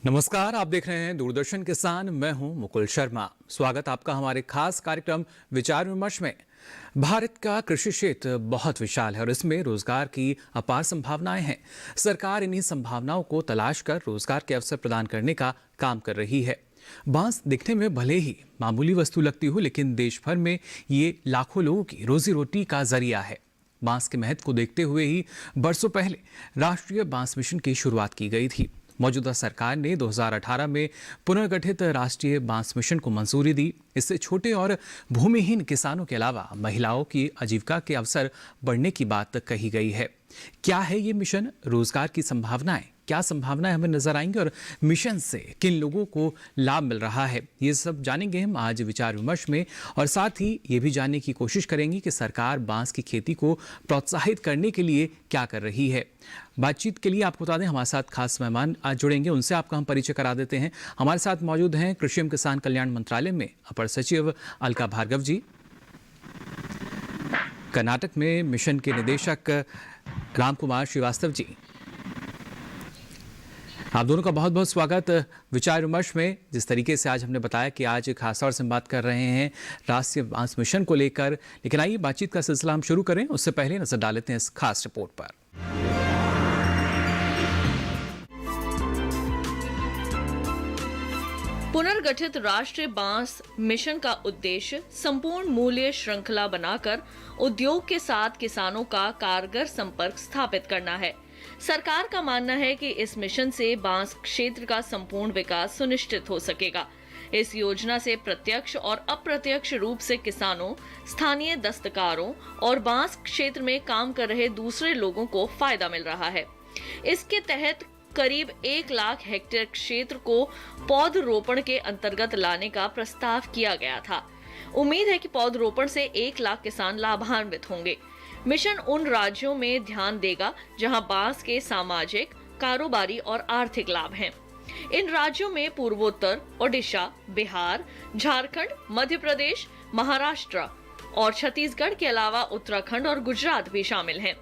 नमस्कार, आप देख रहे हैं दूरदर्शन किसान। मैं हूं मुकुल शर्मा। स्वागत आपका हमारे खास कार्यक्रम विचार विमर्श में। भारत का कृषि क्षेत्र बहुत विशाल है और इसमें रोजगार की अपार संभावनाएं हैं। सरकार इन्हीं संभावनाओं को तलाश कर रोजगार के अवसर प्रदान करने का काम कर रही है। बांस दिखने में भले ही मामूली वस्तु लगती हो, लेकिन देश भर में ये लाखों लोगों की रोजी रोटी का जरिया है। बांस के महत्व को देखते हुए ही बरसों पहले राष्ट्रीय बांस मिशन की शुरुआत की गई थी। मौजूदा सरकार ने 2018 में पुनर्गठित राष्ट्रीय बांस मिशन को मंजूरी दी। इससे छोटे और भूमिहीन किसानों के अलावा महिलाओं की आजीविका के अवसर बढ़ने की बात कही गई है। क्या है ये मिशन? रोजगार की संभावनाएं, क्या संभावनाएं हमें नजर आएंगी और मिशन से किन लोगों को लाभ मिल रहा है, ये सब जानेंगे हम आज विचार विमर्श में। और साथ ही ये भी जानने की कोशिश करेंगे कि सरकार बांस की खेती को प्रोत्साहित करने के लिए क्या कर रही है। बातचीत के लिए आपको बता दें, हमारे साथ खास मेहमान आज जुड़ेंगे, उनसे आपका हम परिचय करा देते हैं। हमारे साथ मौजूद हैं कृषि एवं किसान कल्याण मंत्रालय में अपर सचिव अलका भार्गव जी, कर्नाटक में मिशन के निदेशक राम कुमार श्रीवास्तव जी। आप दोनों का बहुत बहुत स्वागत विचार विमर्श में। जिस तरीके से आज हमने बताया कि आज खास तौर से हम बात कर रहे हैं राष्ट्रीय बांस मिशन को लेकर, लेकिन आइए बातचीत का सिलसिला हम शुरू करें। उससे पहले नजर डाल लेते हैं इस खास रिपोर्ट पर। पुनर्गठित राष्ट्रीय बांस मिशन का उद्देश्य संपूर्ण मूल्य श्रृंखला बनाकर उद्योग के साथ किसानों का कारगर संपर्क स्थापित करना है। सरकार का मानना है कि इस मिशन से बांस क्षेत्र का संपूर्ण विकास सुनिश्चित हो सकेगा। इस योजना से प्रत्यक्ष और अप्रत्यक्ष रूप से किसानों, स्थानीय दस्तकारों और बांस क्षेत्र में काम कर रहे दूसरे लोगों को फायदा मिल रहा है। इसके तहत करीब 1 लाख हेक्टेयर क्षेत्र को पौधरोपण के अंतर्गत लाने का प्रस्ताव किया गया था। उम्मीद है कि पौधरोपण से 1 लाख किसान लाभान्वित होंगे। मिशन उन राज्यों में ध्यान देगा जहां बांस के सामाजिक, कारोबारी और आर्थिक लाभ हैं। इन राज्यों में पूर्वोत्तर, ओडिशा, बिहार, झारखंड, मध्य प्रदेश, महाराष्ट्र और छत्तीसगढ़ के अलावा उत्तराखंड और गुजरात भी शामिल हैं।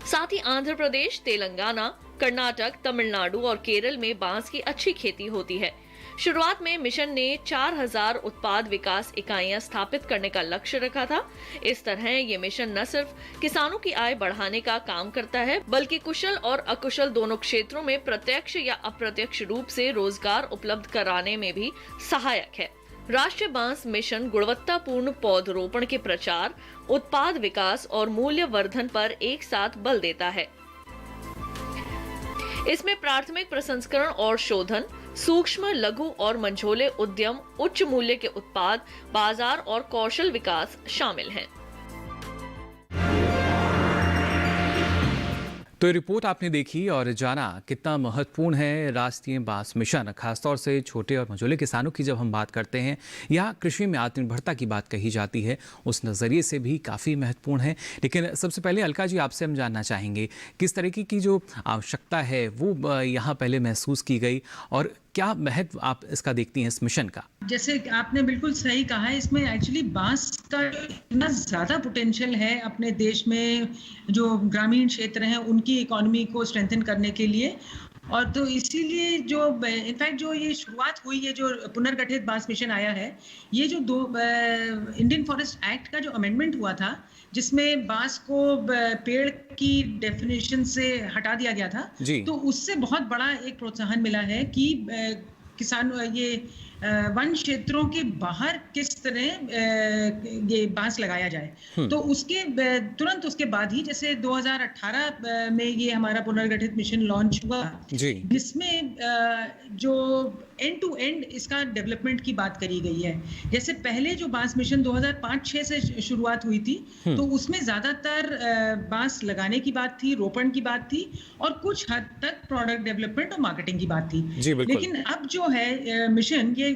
साथ ही आंध्र प्रदेश, तेलंगाना, कर्नाटक, तमिलनाडु और केरल में बांस की अच्छी खेती होती है। शुरुआत में मिशन ने 4000 उत्पाद विकास इकाइयां स्थापित करने का लक्ष्य रखा था। इस तरह ये मिशन न सिर्फ किसानों की आय बढ़ाने का काम करता है, बल्कि कुशल और अकुशल दोनों क्षेत्रों में प्रत्यक्ष या अप्रत्यक्ष रूप से रोजगार उपलब्ध कराने में भी सहायक है। राष्ट्रीय बांस मिशन गुणवत्तापूर्ण पौधरोपण के प्रचार, उत्पाद विकास और मूल्य वर्धन पर एक साथ बल देता है। इसमें प्राथमिक प्रसंस्करण और शोधन, सूक्ष्म, लघु और मंझोले उद्यम, उच्च मूल्य के उत्पाद, बाजार और कौशल विकास शामिल हैं। तो ये रिपोर्ट आपने देखी और जाना कितना महत्वपूर्ण है राष्ट्रीय बांस मिशन। खासतौर से छोटे और मझोले किसानों की जब हम बात करते हैं या कृषि में आत्मनिर्भरता की बात कही जाती है, उस नज़रिए से भी काफ़ी महत्वपूर्ण है। लेकिन सबसे पहले अलका जी, आपसे हम जानना चाहेंगे किस तरीके की जो आवश्यकता है वो यहाँ पहले महसूस की गई और क्या महत्व आप इसका देखती हैं इस मिशन का? जैसे आपने बिल्कुल सही कहा है, इसमें एक्चुअली बांस का इतना ज़्यादा पोटेंशियल है अपने देश में। जो ग्रामीण क्षेत्र हैं उनकी इकोनॉमी को स्ट्रेंथन करने के लिए, और तो इसीलिए जो इनफैक्ट जो ये शुरुआत हुई है, जो पुनर्गठित बांस मिशन आया है, ये जो इंडियन फॉरेस्ट एक्ट का जो अमेंडमेंट हुआ था, जिसमें बांस को पेड़ की डेफिनेशन से हटा दिया गया था, तो उससे बहुत बड़ा एक प्रोत्साहन मिला है कि किसान ये वन क्षेत्रों के बाहर किस तरह ये बांस लगाया जाए। तो उसके तुरंत उसके बाद ही जैसे 2018 में ये हमारा पुनर्गठित मिशन लॉन्च हुआ, जिसमें जो एंड टू एंड इसका डेवलपमेंट की बात करी गई है। जैसे पहले जो बांस मिशन 2005-6 से शुरुआत हुई थी, तो उसमें ज्यादातर बांस लगाने की बात थी, रोपण की बात थी और कुछ हद तक प्रोडक्ट डेवलपमेंट और मार्केटिंग की बात थी। लेकिन अब जो है मिशन, ये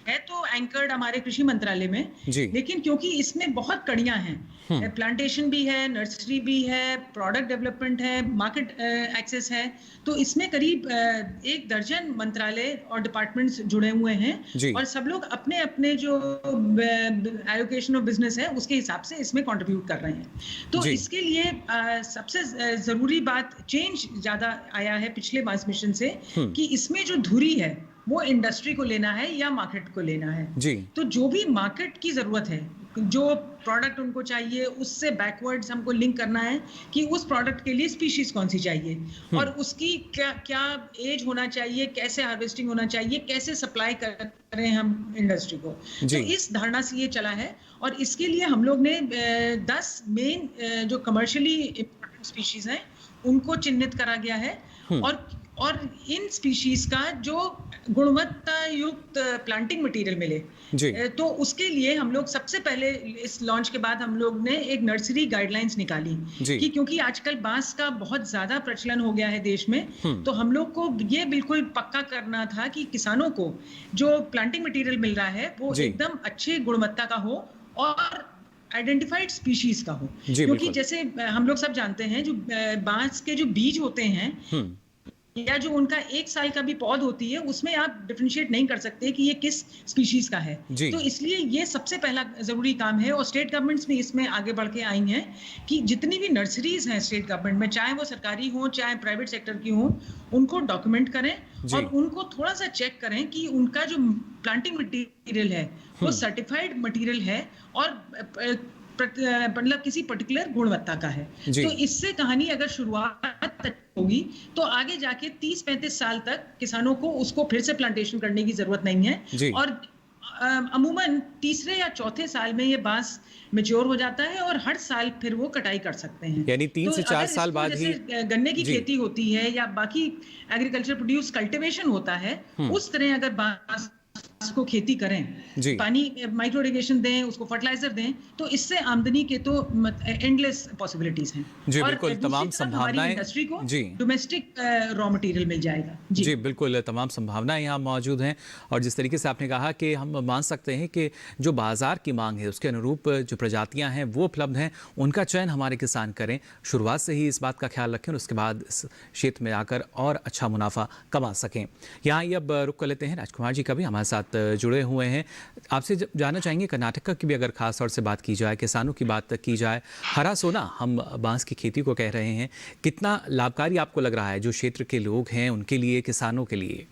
है तो एंकर्ड हमारे कृषि मंत्रालय में, लेकिन क्योंकि इसमें बहुत कड़ियां हैं, प्लांटेशन भी है, नर्सरी भी है, प्रोडक्ट डेवलपमेंट है, मार्केट एक्सेस है, तो इसमें करीब 1 दर्जन मंत्रालय और डिपार्टमेंट्स जुड़े हुए हैं और सब लोग अपने अपने जो एलोकेशन ऑफ बिजनेस है उसके हिसाब से इसमें कंट्रीब्यूट कर रहे हैं। तो इसके लिए सबसे जरूरी बात, चेंज ज्यादा आया है पिछले मास मिशन से कि इसमें जो धुरी है वो इंडस्ट्री को लेना है या मार्केट को लेना है। तो जो भी मार्केट की जरूरत है, जो प्रोडक्ट उनको चाहिए, उससे बैकवर्ड्स हमको लिंक करना है कि उस प्रोडक्ट के लिए स्पीशीज कौन सी चाहिए और उसकी क्या एज होना चाहिए, कैसे हार्वेस्टिंग होना चाहिए, कैसे सप्लाई कर रहे हैं हम इंडस्ट्री को। तो इस धारणा से ये चला है और इसके लिए हम लोग ने 10 मेन जो कमर्शियली इंपॉर्टेंट स्पीशीज हैं उनको चिन्हित करा गया है और इन स्पीशीज का जो गुणवत्ता युक्त प्लांटिंग मटेरियल मिले, तो उसके लिए हम लोग सबसे पहले इस लॉन्च के बाद हम लोग ने एक नर्सरी गाइडलाइंस निकाली कि क्योंकि आजकल बांस का बहुत ज्यादा प्रचलन हो गया है देश में, तो हम लोग को ये बिल्कुल पक्का करना था कि किसानों को जो प्लांटिंग मटेरियल मिल रहा है वो एकदम अच्छे गुणवत्ता का हो और आइडेंटिफाइड स्पीशीज का हो। क्योंकि जैसे हम लोग सब जानते हैं जो बांस के जो बीज होते हैं या जो उनका 1 साल का भी पौध होती है, उसमें आप डिफरेंशिएट नहीं कर सकते कि ये किस स्पीशीज का है। तो इसलिए ये सबसे पहला जरूरी काम है और स्टेट गवर्नमेंट्स भी इसमें आगे बढ़ के आई हैं कि जितनी भी नर्सरीज हैं स्टेट गवर्नमेंट में, चाहे वो सरकारी हो चाहे प्राइवेट सेक्टर की हो, उनको डॉक्यूमेंट करें और उनको थोड़ा सा चेक करें कि उनका जो प्लांटिंग मटीरियल है वो सर्टिफाइड मटीरियल है और मतलब किसी पर्टिकुलर गुणवत्ता का है। तो इससे कहानी अगर शुरुआत होगी तो आगे जाके 30-35 साल तक किसानों को उसको फिर से प्लांटेशन करने की जरूरत नहीं है और अमूमन तीसरे या चौथे साल में ये बांस मैच्योर हो जाता है और हर साल फिर वो कटाई कर सकते हैं। यानी 3 से 4 साल बाद ही गन्ने की खेती होती है या बाकी एग्रीकल्चर प्रोड्यूस कल्टीवेशन होता है, उस तरह अगर बांस को खेती करें, पानी माइक्रो इरिगेशन दें, उसको फर्टिलाइजर दें, तो इससे आमदनी के तो एंडलेस पॉसिबिलिटीज हैं। जी बिल्कुल, तमाम संभावनाएं इंडस्ट्री को डोमेस्टिक रॉ मटेरियल मिल जाएगा। जी बिल्कुल, तमाम संभावनाएं यहाँ मौजूद हैं और जिस तरीके से आपने कहा कि हम मान सकते हैं कि जो बाजार की मांग है उसके अनुरूप जो प्रजातियां हैं वो उपलब्ध हैं, उनका चयन हमारे किसान करें, शुरुआत से ही इस बात का ख्याल रखें और उसके बाद इस क्षेत्र में आकर और अच्छा मुनाफा कमा सकें। यहाँ ये अब रुक कर लेते हैं, राजकुमार जी का भी हमारे साथ जुड़े हुए हैं। आपसे जानना चाहेंगे कर्नाटक की भी अगर खास तौर से बात की जाए, किसानों की बात की जाए, हरा सोना हम बांस की खेती को कह रहे हैं, कितना लाभकारी आपको लग रहा है जो क्षेत्र के लोग हैं उनके लिए, किसानों के लिए?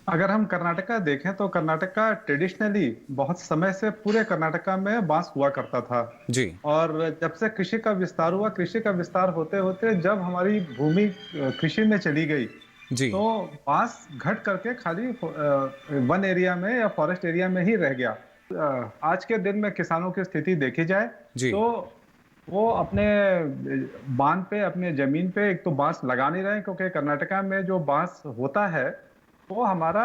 अगर हम कर्नाटका देखें तो कर्नाटका ट्रेडिशनली बहुत समय से पूरे कर्नाटका में बांस हुआ करता था जी। और जब से कृषि का विस्तार हुआ, कृषि का विस्तार होते होते जब हमारी भूमि कृषि में चली गई तो बांस घट करके खाली वन एरिया में या फॉरेस्ट एरिया में ही रह गया। आज के दिन में किसानों की स्थिति देखी जाए तो वो अपने बांध पे, अपने जमीन पे एक तो बांस लगा नहीं रहे, क्योंकि कर्नाटका में जो बांस होता है वो हमारा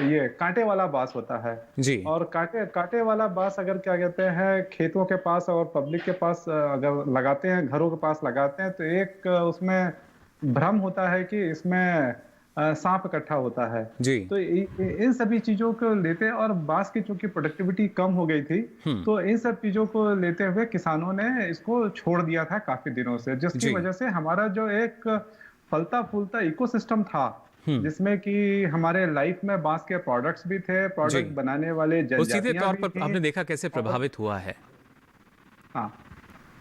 ये कांटे वाला बांस होता है जी। और कांटे वाला बांस अगर क्या कहते हैं खेतों के पास और पब्लिक के पास अगर लगाते हैं, घरों के पास लगाते हैं, तो एक उसमें भ्रम होता है कि इसमें सांप इकट्ठा होता है जी। तो इन सभी चीजों को लेते और बांस की चूंकि प्रोडक्टिविटी कम हो गई थी तो इन सब चीजों को लेते हुए किसानों ने इसको छोड़ दिया था काफी दिनों से, जिसकी वजह से हमारा जो एक फलता फूलता इकोसिस्टम था जिसमें कि हमारे लाइफ में बांस के प्रोडक्ट्स भी थे, प्रोडक्ट बनाने वाले जनजातियां सीधे तौर पर आपने देखा कैसे प्रभावित हुआ है? हाँ,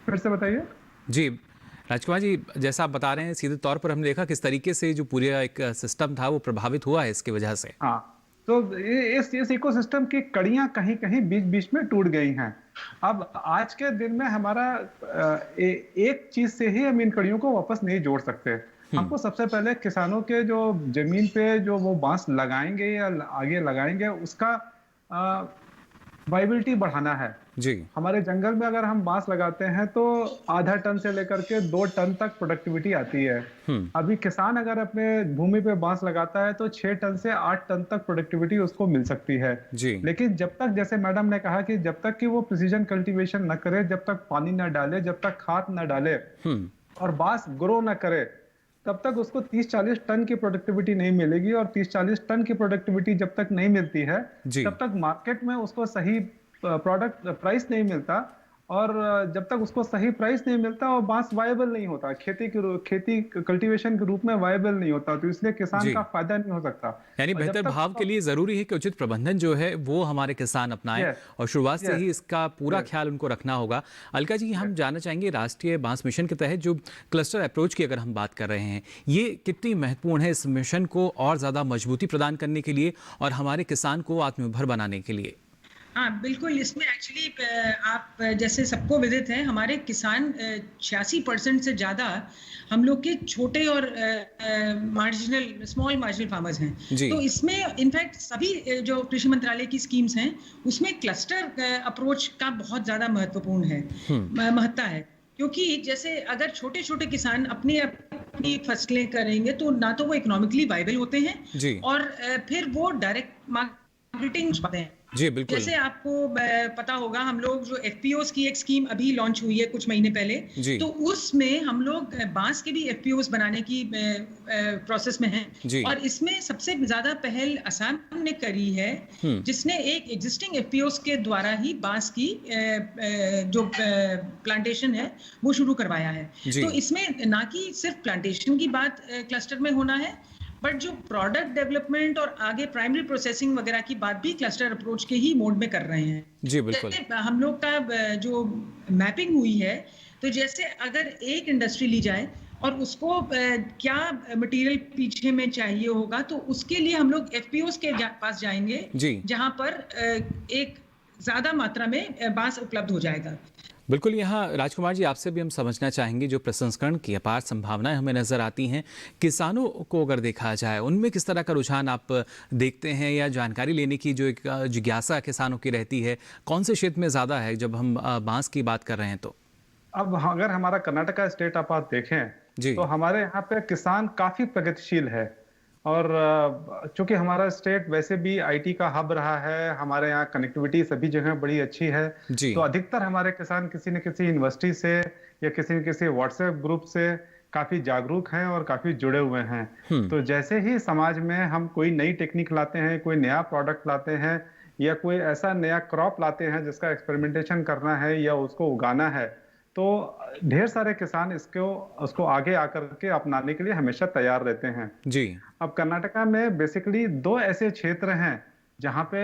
फिर से बताइए। जी राजकुमार जी, जैसा आप बता रहे हैं सीधे तौर पर हमने देखा किस तरीके से जो पूरा एक सिस्टम था वो प्रभावित हुआ है इसकी वजह से। हाँ, तो इस इकोसिस्टम की कड़ियां कहीं कहीं बीच बीच में टूट गई हैं। अब आज के दिन में हमारा एक चीज से ही हम इन कड़ियों को वापस नहीं जोड़ सकते। हमको सबसे पहले किसानों के जो जमीन पे जो वो बांस लगाएंगे या आगे लगाएंगे उसका वाइबिलिटी बढ़ाना है जी। हमारे जंगल में अगर हम बांस लगाते हैं तो आधा टन से लेकर के 2 टन तक प्रोडक्टिविटी आती है। अभी किसान अगर अपने भूमि पे बांस लगाता है तो 6 टन से 8 टन तक प्रोडक्टिविटी उसको मिल सकती है जी। लेकिन जब तक, जैसे मैडम ने कहा कि जब तक कि वो प्रिसीजन कल्टीवेशन न करे, जब तक पानी न डाले, जब तक खाद न डाले और बांस ग्रो न करे, तब तक उसको 30-40 टन की प्रोडक्टिविटी नहीं मिलेगी, और 30-40 टन की प्रोडक्टिविटी जब तक नहीं मिलती है तब तक मार्केट में उसको सही प्रोडक्ट प्राइस नहीं मिलता, और जब तक उसको सही प्राइस नहीं मिलता वो बांस वायबल नहीं होता, खेती कल्टीवेशन के रूप में वायबल नहीं होता, तो इसलिए किसान का फायदा नहीं हो सकता। यानी बेहतर भाव के लिए जरूरी है कि उचित प्रबंधन जो है वो हमारे किसान अपनाएं, और शुरुआत से ही इसका पूरा ख्याल उनको रखना होगा। अलका जी, हम जानना चाहेंगे राष्ट्रीय बांस मिशन के तहत जो क्लस्टर अप्रोच की अगर हम बात कर रहे हैं, ये कितनी महत्वपूर्ण है इस मिशन को और ज्यादा मजबूती प्रदान करने के लिए और हमारे किसान को आत्मनिर्भर बनाने के लिए? हाँ बिल्कुल, इसमें एक्चुअली आप जैसे सबको विदित है, हमारे किसान 86% से ज़्यादा हम लोग के छोटे और स्मॉल मार्जिनल फार्मर्स हैं। तो इसमें इनफैक्ट सभी जो कृषि मंत्रालय की स्कीम्स हैं उसमें क्लस्टर अप्रोच का बहुत ज़्यादा महत्वपूर्ण है, महत्ता है, क्योंकि जैसे अगर छोटे छोटे किसान अपनी फसलें करेंगे तो ना तो वो इकोनॉमिकली वायबल होते हैं और फिर वो डायरेक्ट मार्केटिंग पाते हैं। जी बिल्कुल। जैसे आपको पता होगा, हम लोग जो एफपीओस की एक स्कीम अभी लॉन्च हुई है कुछ महीने पहले, तो उसमें हम लोग बांस के भी एफपीओस बनाने की प्रोसेस में हैं, और इसमें सबसे ज्यादा पहल असम ने करी है, जिसने एक एग्जिस्टिंग एफपीओस के द्वारा ही बांस की जो प्लांटेशन है वो शुरू करवाया है। तो इसमें ना कि सिर्फ प्लांटेशन की बात क्लस्टर में होना है, बट जो प्रोडक्ट डेवलपमेंट और आगे प्राइमरी प्रोसेसिंग वगैरह की बात भी क्लस्टर अप्रोच के ही मोड में कर रहे हैं। जी बिल्कुल। हम लोग का जो मैपिंग हुई है, तो जैसे अगर एक इंडस्ट्री ली जाए और उसको क्या मटेरियल पीछे में चाहिए होगा, तो उसके लिए हम लोग एफपीओस के पास जाएंगे, जहां पर एक ज्यादा मात्रा में बांस उपलब्ध हो जाएगा। बिल्कुल। यहाँ राजकुमार जी, आपसे भी हम समझना चाहेंगे, जो प्रसंस्करण की अपार संभावनाएं हमें नजर आती हैं, किसानों को अगर देखा जाए उनमें किस तरह का रुझान आप देखते हैं, या जानकारी लेने की जो एक जिज्ञासा किसानों की रहती है, कौन से क्षेत्र में ज़्यादा है जब हम बांस की बात कर रहे हैं? तो अब अगर हमारा कर्नाटका स्टेट आप देखें तो हमारे यहाँ पे किसान काफी प्रगतिशील है, और चूंकि हमारा स्टेट वैसे भी आईटी का हब रहा है, हमारे यहाँ कनेक्टिविटी सभी जगह बड़ी अच्छी है, तो अधिकतर हमारे किसान किसी न किसी यूनिवर्सिटी से या किसी न किसी व्हाट्सएप ग्रुप से काफी जागरूक हैं और काफी जुड़े हुए हैं। तो जैसे ही समाज में हम कोई नई टेक्निक लाते हैं, कोई नया प्रोडक्ट लाते हैं, या कोई ऐसा नया क्रॉप लाते हैं जिसका एक्सपेरिमेंटेशन करना है या उसको उगाना है, तो ढेर सारे किसान उसको आगे आकर के अपनाने के लिए हमेशा तैयार रहते हैं। अब कर्नाटका में बेसिकली 2 ऐसे क्षेत्र हैं जहां पे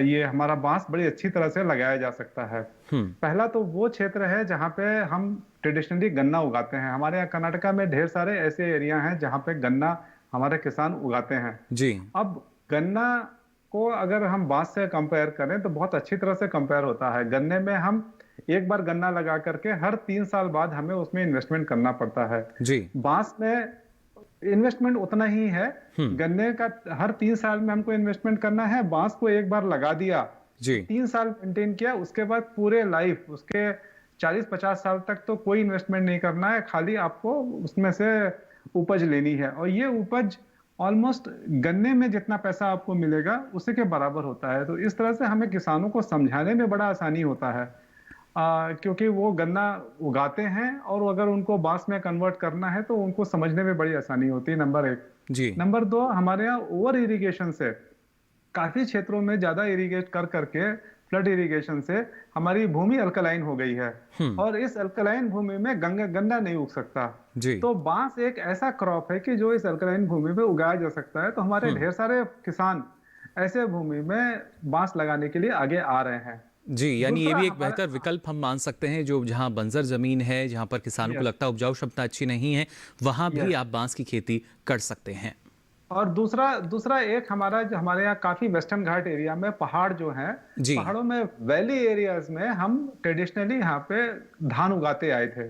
ये हमारा बांस बड़ी अच्छी तरह से लगाया जा सकता है। पहला तो वो क्षेत्र है जहां पे हम ट्रेडिशनली गन्ना उगाते हैं। हमारे यहाँ कर्नाटका में ढेर सारे ऐसे एरिया हैं जहां पे गन्ना हमारे किसान उगाते हैं। अब गन्ना को अगर हम बांस से कंपेयर करें तो बहुत अच्छी तरह से कंपेयर होता है। गन्ने में हम एक बार गन्ना लगा करके हर 3 साल बाद हमें उसमें इन्वेस्टमेंट करना पड़ता है। बांस में इन्वेस्टमेंट उतना ही है, गन्ने का हर 3 साल में हमको इन्वेस्टमेंट करना है। बांस को एक बार लगा दिया, 3 साल मेंटेन किया, उसके बाद पूरे लाइफ उसके 40-50 साल तक तो कोई इन्वेस्टमेंट नहीं करना है, खाली आपको उसमें से उपज लेनी है, और ये उपज ऑलमोस्ट गन्ने में जितना पैसा आपको मिलेगा उसी के बराबर होता है। तो इस तरह से हमें किसानों को समझाने में बड़ा आसानी होता है, क्योंकि वो गन्ना उगाते हैं और अगर उनको बांस में कन्वर्ट करना है तो उनको समझने में बड़ी आसानी होती है, नंबर 1। नंबर 2, हमारे यहाँ ओवर इरिगेशन से काफी क्षेत्रों में ज्यादा इरिगेट कर करके, फ्लड इरिगेशन से हमारी भूमि अल्कलाइन हो गई है, और इस अल्कलाइन भूमि में गन्ना नहीं उग सकता। तो बांस एक ऐसा क्रॉप है कि जो इस अल्कलाइन भूमि में उगाया जा सकता है। तो हमारे ढेर सारे किसान ऐसे भूमि में बांस लगाने के लिए आगे आ रहे हैं। यानी ये भी एक बेहतर विकल्प हम मान सकते हैं, जो जहां बंजर जमीन है, जहां पर किसानों को लगता है उपजाऊ क्षमता अच्छी नहीं है, वहां भी आप बांस की खेती कर सकते हैं। और दूसरा एक हमारे यहाँ काफी वेस्टर्न घाट एरिया में पहाड़ जो हैं, पहाड़ों में वैली एरियाज में हम ट्रेडिशनली यहाँ पे धान उगाते आए थे।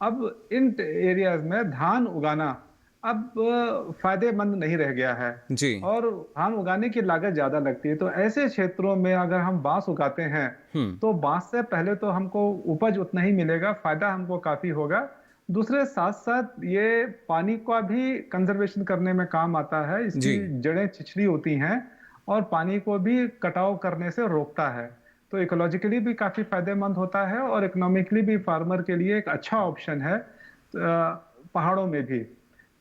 अब इन एरियाज में धान उगाना अब फायदेमंद नहीं रह गया है, और धान उगाने की लागत ज्यादा लगती है। तो ऐसे क्षेत्रों में अगर हम बांस उगाते हैं तो बांस से पहले तो हमको उपज उतना ही मिलेगा, फायदा हमको काफी होगा। दूसरे साथ साथ ये पानी का भी कंजर्वेशन करने में काम आता है। इसकी जड़ें छिछली होती हैं और पानी को भी कटाव करने से रोकता है। तो इकोलॉजिकली भी काफी फायदेमंद होता है, और इकोनॉमिकली भी फार्मर के लिए एक अच्छा ऑप्शन है पहाड़ों में भी।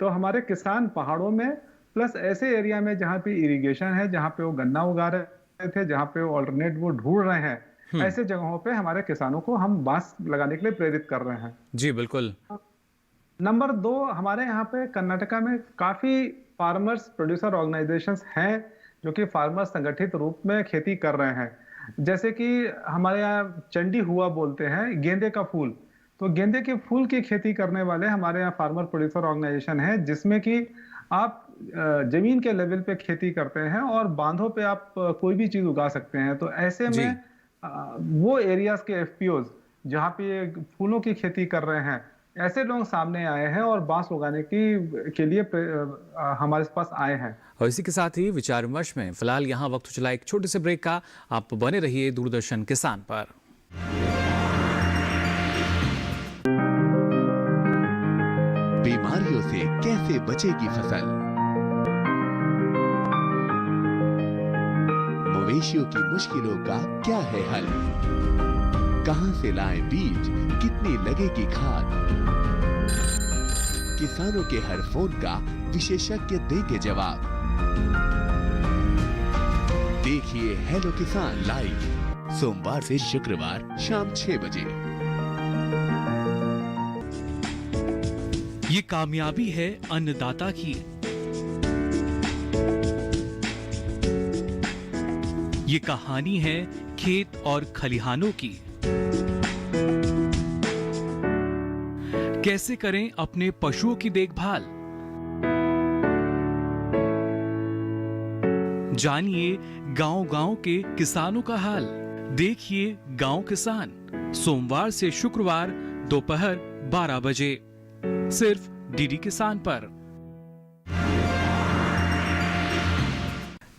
तो हमारे किसान पहाड़ों में प्लस ऐसे एरिया में जहाँ पे इरिगेशन है, जहाँ पे वो गन्ना उगा रहे थे, जहाँ पे वो ऑल्टरनेट वो ढूंढ रहे हैं, ऐसे जगहों पे हमारे किसानों को हम बांस लगाने के लिए प्रेरित कर रहे हैं। जी बिल्कुल। नंबर 2, हमारे यहाँ पे कर्नाटका में काफी फार्मर्स प्रोड्यूसर ऑर्गेनाइजेशंस हैं जो कि फार्मर संगठित रूप में खेती कर रहे हैं। जैसे कि हमारे यहाँ चंडी हुआ बोलते हैं गेंदे का फूल, तो गेंदे के फूल की खेती करने वाले हमारे यहाँ फार्मर प्रोड्यूसर ऑर्गेनाइजेशन है, जिसमें कि आप जमीन के लेवल पे खेती करते हैं और बांधों पे आप कोई भी चीज उगा सकते हैं। तो ऐसे में वो एरियाज के एफपीओज जहाँ पे फूलों की खेती कर रहे हैं, ऐसे लोग सामने आए हैं और बांस उगाने के लिए हमारे पास आए हैं। और इसी के साथ ही विचार विमर्श में फिलहाल यहाँ वक्त चला एक छोटे से ब्रेक का। आप बने रहिए दूरदर्शन किसान पर। बीमारियों से कैसे बचेगी फसल, मवेशियों की मुश्किलों का क्या है हल, कहां से लाएं बीज, कितनी लगेगी खाद, किसानों के हर फोन का विशेषज्ञ देंगे जवाब। देखिए हेलो किसान लाइव सोमवार से शुक्रवार शाम 6 बजे। ये कामयाबी है अन्नदाता की, ये कहानी है खेत और खलिहानों की। कैसे करें अपने पशुओं की देखभाल, जानिए गांव-गांव के किसानों का हाल। देखिए गांव किसान सोमवार से शुक्रवार दोपहर 12 बजे सिर्फ डीडी किसान पर।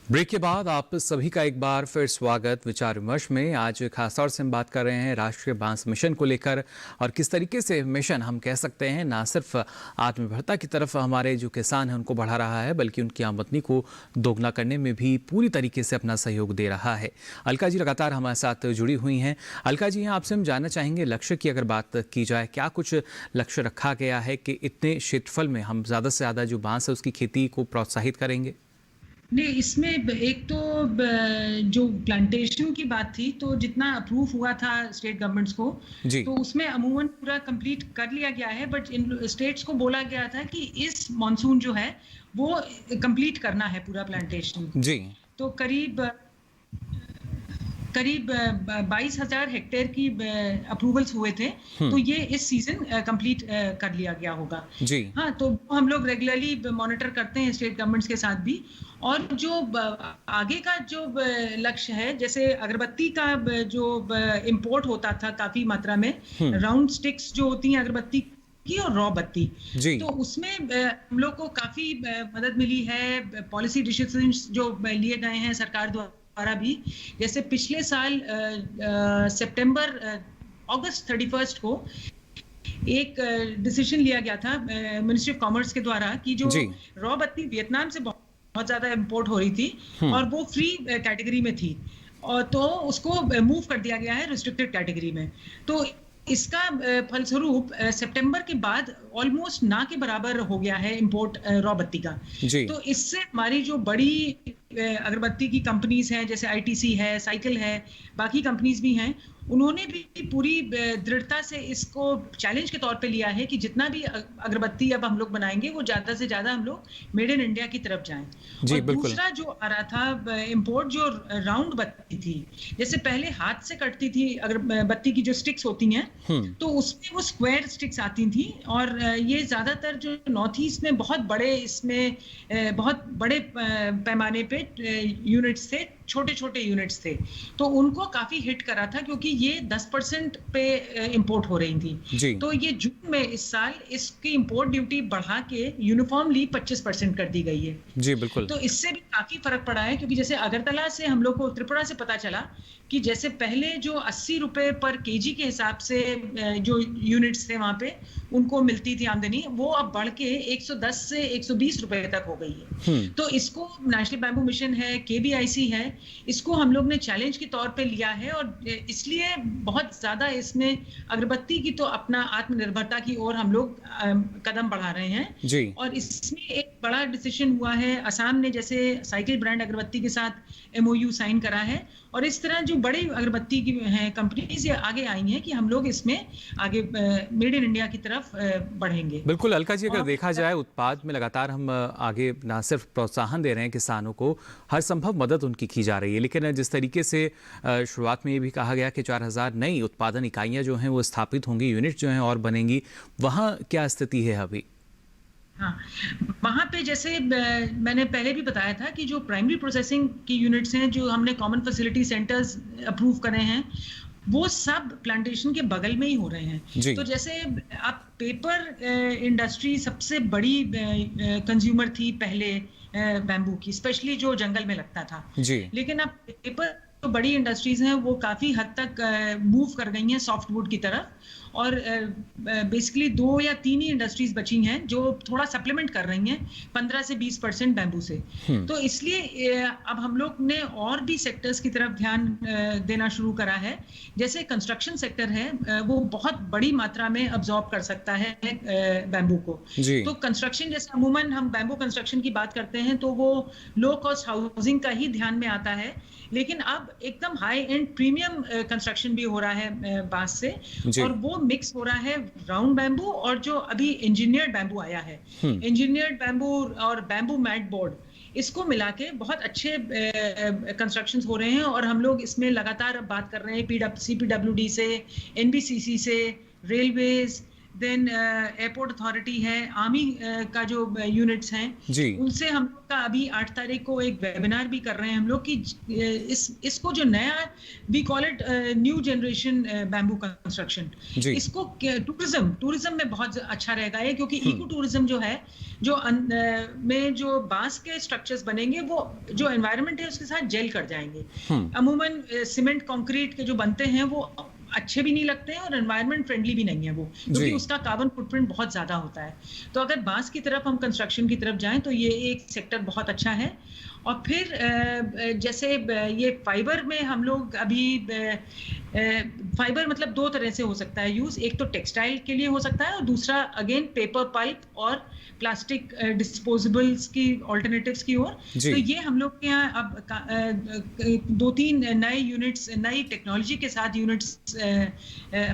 ब्रेक के बाद आप सभी का एक बार फिर स्वागत विचार विमर्श में। आज खासतौर से हम बात कर रहे हैं राष्ट्रीय बांस मिशन को लेकर और किस तरीके से मिशन हम कह सकते हैं ना सिर्फ आत्मनिर्भरता की तरफ हमारे जो किसान हैं उनको बढ़ा रहा है, बल्कि उनकी आमदनी को दोगुना करने में भी पूरी तरीके से अपना सहयोग दे रहा है। अलका जी लगातार हमारे साथ जुड़ी हुई हैं। अलका जी, आपसे हम जानना चाहेंगे लक्ष्य की अगर बात की जाए, क्या कुछ लक्ष्य रखा गया है कि इतने क्षेत्रफल में हम ज़्यादा से ज़्यादा जो बांस है उसकी खेती को प्रोत्साहित करेंगे? नहीं, इसमें एक तो जो प्लांटेशन की बात थी, तो जितना अप्रूव हुआ था स्टेट गवर्नमेंट्स को, तो उसमें अमूमन पूरा कंप्लीट कर लिया गया है। बट इन स्टेट्स को बोला गया था कि इस मॉनसून जो है वो कंप्लीट करना है पूरा प्लांटेशन जी। तो करीब 22,000 हेक्टेयर की अप्रूवल्स हुए थे, तो ये इस सीजन कंप्लीट कर लिया गया होगा जी। हाँ, तो हम लोग रेगुलरली मॉनिटर करते हैं स्टेट गवर्नमेंट्स के साथ भी। और जो आगे का जो लक्ष्य है, जैसे अगरबत्ती का जो इंपोर्ट होता था काफी मात्रा में, राउंड स्टिक्स जो होती हैं अगरबत्ती की और रॉ बत्ती, तो उसमें हम लोग को काफी मदद मिली है। पॉलिसी डिसीजंस जो लिए गए हैं सरकार द्वारा भी, जैसे पिछले साल अगस्त 31 को एक डिसीजन लिया गया था मिनिस्ट्री ऑफ कॉमर्स के द्वारा कि जो रॉ बत्ती वियतनाम से बहुत ज्यादा इंपोर्ट हो रही थी और वो फ्री कैटेगरी में थी, और तो उसको मूव कर दिया गया है रिस्ट्रिक्टेड कैटेगरी में। तो इसका फलस्वरूप सितंबर के बाद ऑलमोस्ट ना के बराबर हो गया है इंपोर्ट रॉ बत्ती का। तो इससे हमारी जो बड़ी अगरबत्ती की कंपनीज हैं, जैसे आईटीसी है, साइकिल है, बाकी कंपनीज भी हैं, उन्होंने भी पूरी दृढ़ता से इसको चैलेंज के तौर पे लिया है कि जितना भी अगरबत्ती अब हम लोग बनाएंगे वो ज्यादा से ज्यादा हम लोग मेड इन इंडिया की तरफ जाएं। और दूसरा जो आ रहा था इंपोर्ट, जो राउंड बत्ती थी, जैसे पहले हाथ से कटती थी अगरबत्ती की जो स्टिक्स होती हैं, तो उसमें वो स्क्वायर स्टिक्स आती थी, और ये ज्यादातर जो नॉर्थ ईस्ट में बहुत बड़े पैमाने पे यूनिट्स थे, छोटे छोटे यूनिट्स थे, तो उनको काफी हिट करा था क्योंकि ये 10% पे इंपोर्ट हो रही थी। तो ये जून में इस साल इसकी इंपोर्ट ड्यूटी बढ़ा के यूनिफॉर्मली 25% कर दी गई है जी। बिल्कुल। तो इससे भी काफी फर्क पड़ा है, क्योंकि जैसे अगरतला से हम लोग को, त्रिपुरा से पता चला कि जैसे पहले जो 80 रुपए पर केजी के हिसाब से जो यूनिट्स थे वहां पे उनको मिलती थी आमदनी, वो अब बढ़ के 110 से 120 रुपए तक हो गई है। तो इसको नेशनल बैम्बू मिशन है, केबीआईसी है, इसको हम लोग ने चैलेंज के तौर पे लिया है और इसलिए बहुत ज़्यादा इसमें अगरबत्ती की तो अपना आत्मनिर्भरता की ओर हम लोग कदम बढ़ा रहे हैं जी। और इसमें एक बड़ा डिसीजन हुआ है, असम ने जैसे साइकिल ब्रांड अगरबत्ती के साथ MOU साइन करा है और इस तरह जो बड़े अगरबत्ती की हैं कंपनीज ये आगे आई हैं कि हम लोग इसमें आगे मेड इन इंडिया की तरफ बढ़ेंगे। बिल्कुल अलका जी, अगर देखा जाए उत्पाद में लगातार हम आगे ना सिर्फ प्रोत्साहन दे रहे हैं किसानों को, हर संभव मदद उनकी की जा रही है, लेकिन जिस तरीके से शुरुआत में ये भी कहा गया कि 4000 नई उत्पादन इकाइयां जो हैं वो स्थापित होंगी, यूनिट जो हैं और बनेंगी, वहाँ क्या स्थिति है अभी? हाँ, वहाँ पे जैसे मैंने पहले भी बताया था कि जो प्राइमरी प्रोसेसिंग की यूनिट्स हैं जो हमने कॉमन फैसिलिटी सेंटर्स अप्रूव करे हैं वो सब प्लांटेशन के बगल में ही हो रहे हैं। तो जैसे आप पेपर इंडस्ट्री सबसे बड़ी कंज्यूमर थी पहले बैम्बू की, स्पेशली जो जंगल में लगता था, लेकिन अब पेपर जो बड़ी इंडस्ट्रीज हैं वो काफ़ी हद तक मूव कर गई हैं सॉफ्टवुड की तरफ और बेसिकली 2 या 3 ही इंडस्ट्रीज बची हैं जो थोड़ा सप्लीमेंट कर रही हैं 15 से 20% बैम्बू से। तो इसलिए अब हम लोग ने और भी सेक्टर्स की तरफ ध्यान देना शुरू करा है। जैसे कंस्ट्रक्शन सेक्टर है वो बहुत बड़ी मात्रा में अब्जॉर्ब कर सकता है बैम्बू को। तो कंस्ट्रक्शन जैसे अमूमन हम बैम्बू कंस्ट्रक्शन की बात करते हैं तो वो लो कॉस्ट हाउसिंग का ही ध्यान में आता है, लेकिन अब एकदम हाई एंड प्रीमियम कंस्ट्रक्शन भी हो रहा है बांस से और वो मिक्स हो रहा है राउंड बैम्बू और जो अभी इंजीनियर्ड बैम्बू आया है, इंजीनियर्ड बैम्बू और बैम्बू मैट बोर्ड, इसको मिला के बहुत अच्छे कंस्ट्रक्शंस हो रहे हैं और हम लोग इसमें लगातार बात कर रहे हैं CPWD से, NBCC से, रेलवेज, देन एयरपोर्ट अथॉरिटी है, आर्मी का जो यूनिट्स हैं उनसे हम लोग का अभी 8 तारीख को एक वेबिनार भी कर रहे हैं हम लोग कि इसको जो नया we call it new generation bamboo construction, इसको टूरिज्म में बहुत अच्छा रहेगा ये, क्योंकि इको टूरिज्म जो है जो में जो बांस के स्ट्रक्चर्स बनेंगे वो जो एनवायरनमेंट है उसके साथ जेल कर जाएंगे। अमूमन सीमेंट कंक्रीट के जो बनते हैं वो अच्छे भी नहीं लगते हैं और एनवायरनमेंट फ्रेंडली भी नहीं है वो, क्योंकि उसका कार्बन फुटप्रिंट बहुत ज़्यादा होता है। तो अगर बांस की तरफ हम कंस्ट्रक्शन की तरफ जाएं तो ये एक सेक्टर बहुत अच्छा है। और फिर जैसे ये फाइबर में हम लोग अभी फाइबर मतलब 2 तरह से हो सकता है यूज़, एक तो टेक्सटाइल के लिए हो सकता है और दूसरा अगेन पेपर पल्प और प्लास्टिक डिस्पोजेबल्स की ऑल्टरनेटिव्स की ओर। तो ये हम लोग के यहाँ अब 2-3 नए यूनिट्स, नई टेक्नोलॉजी के साथ यूनिट्स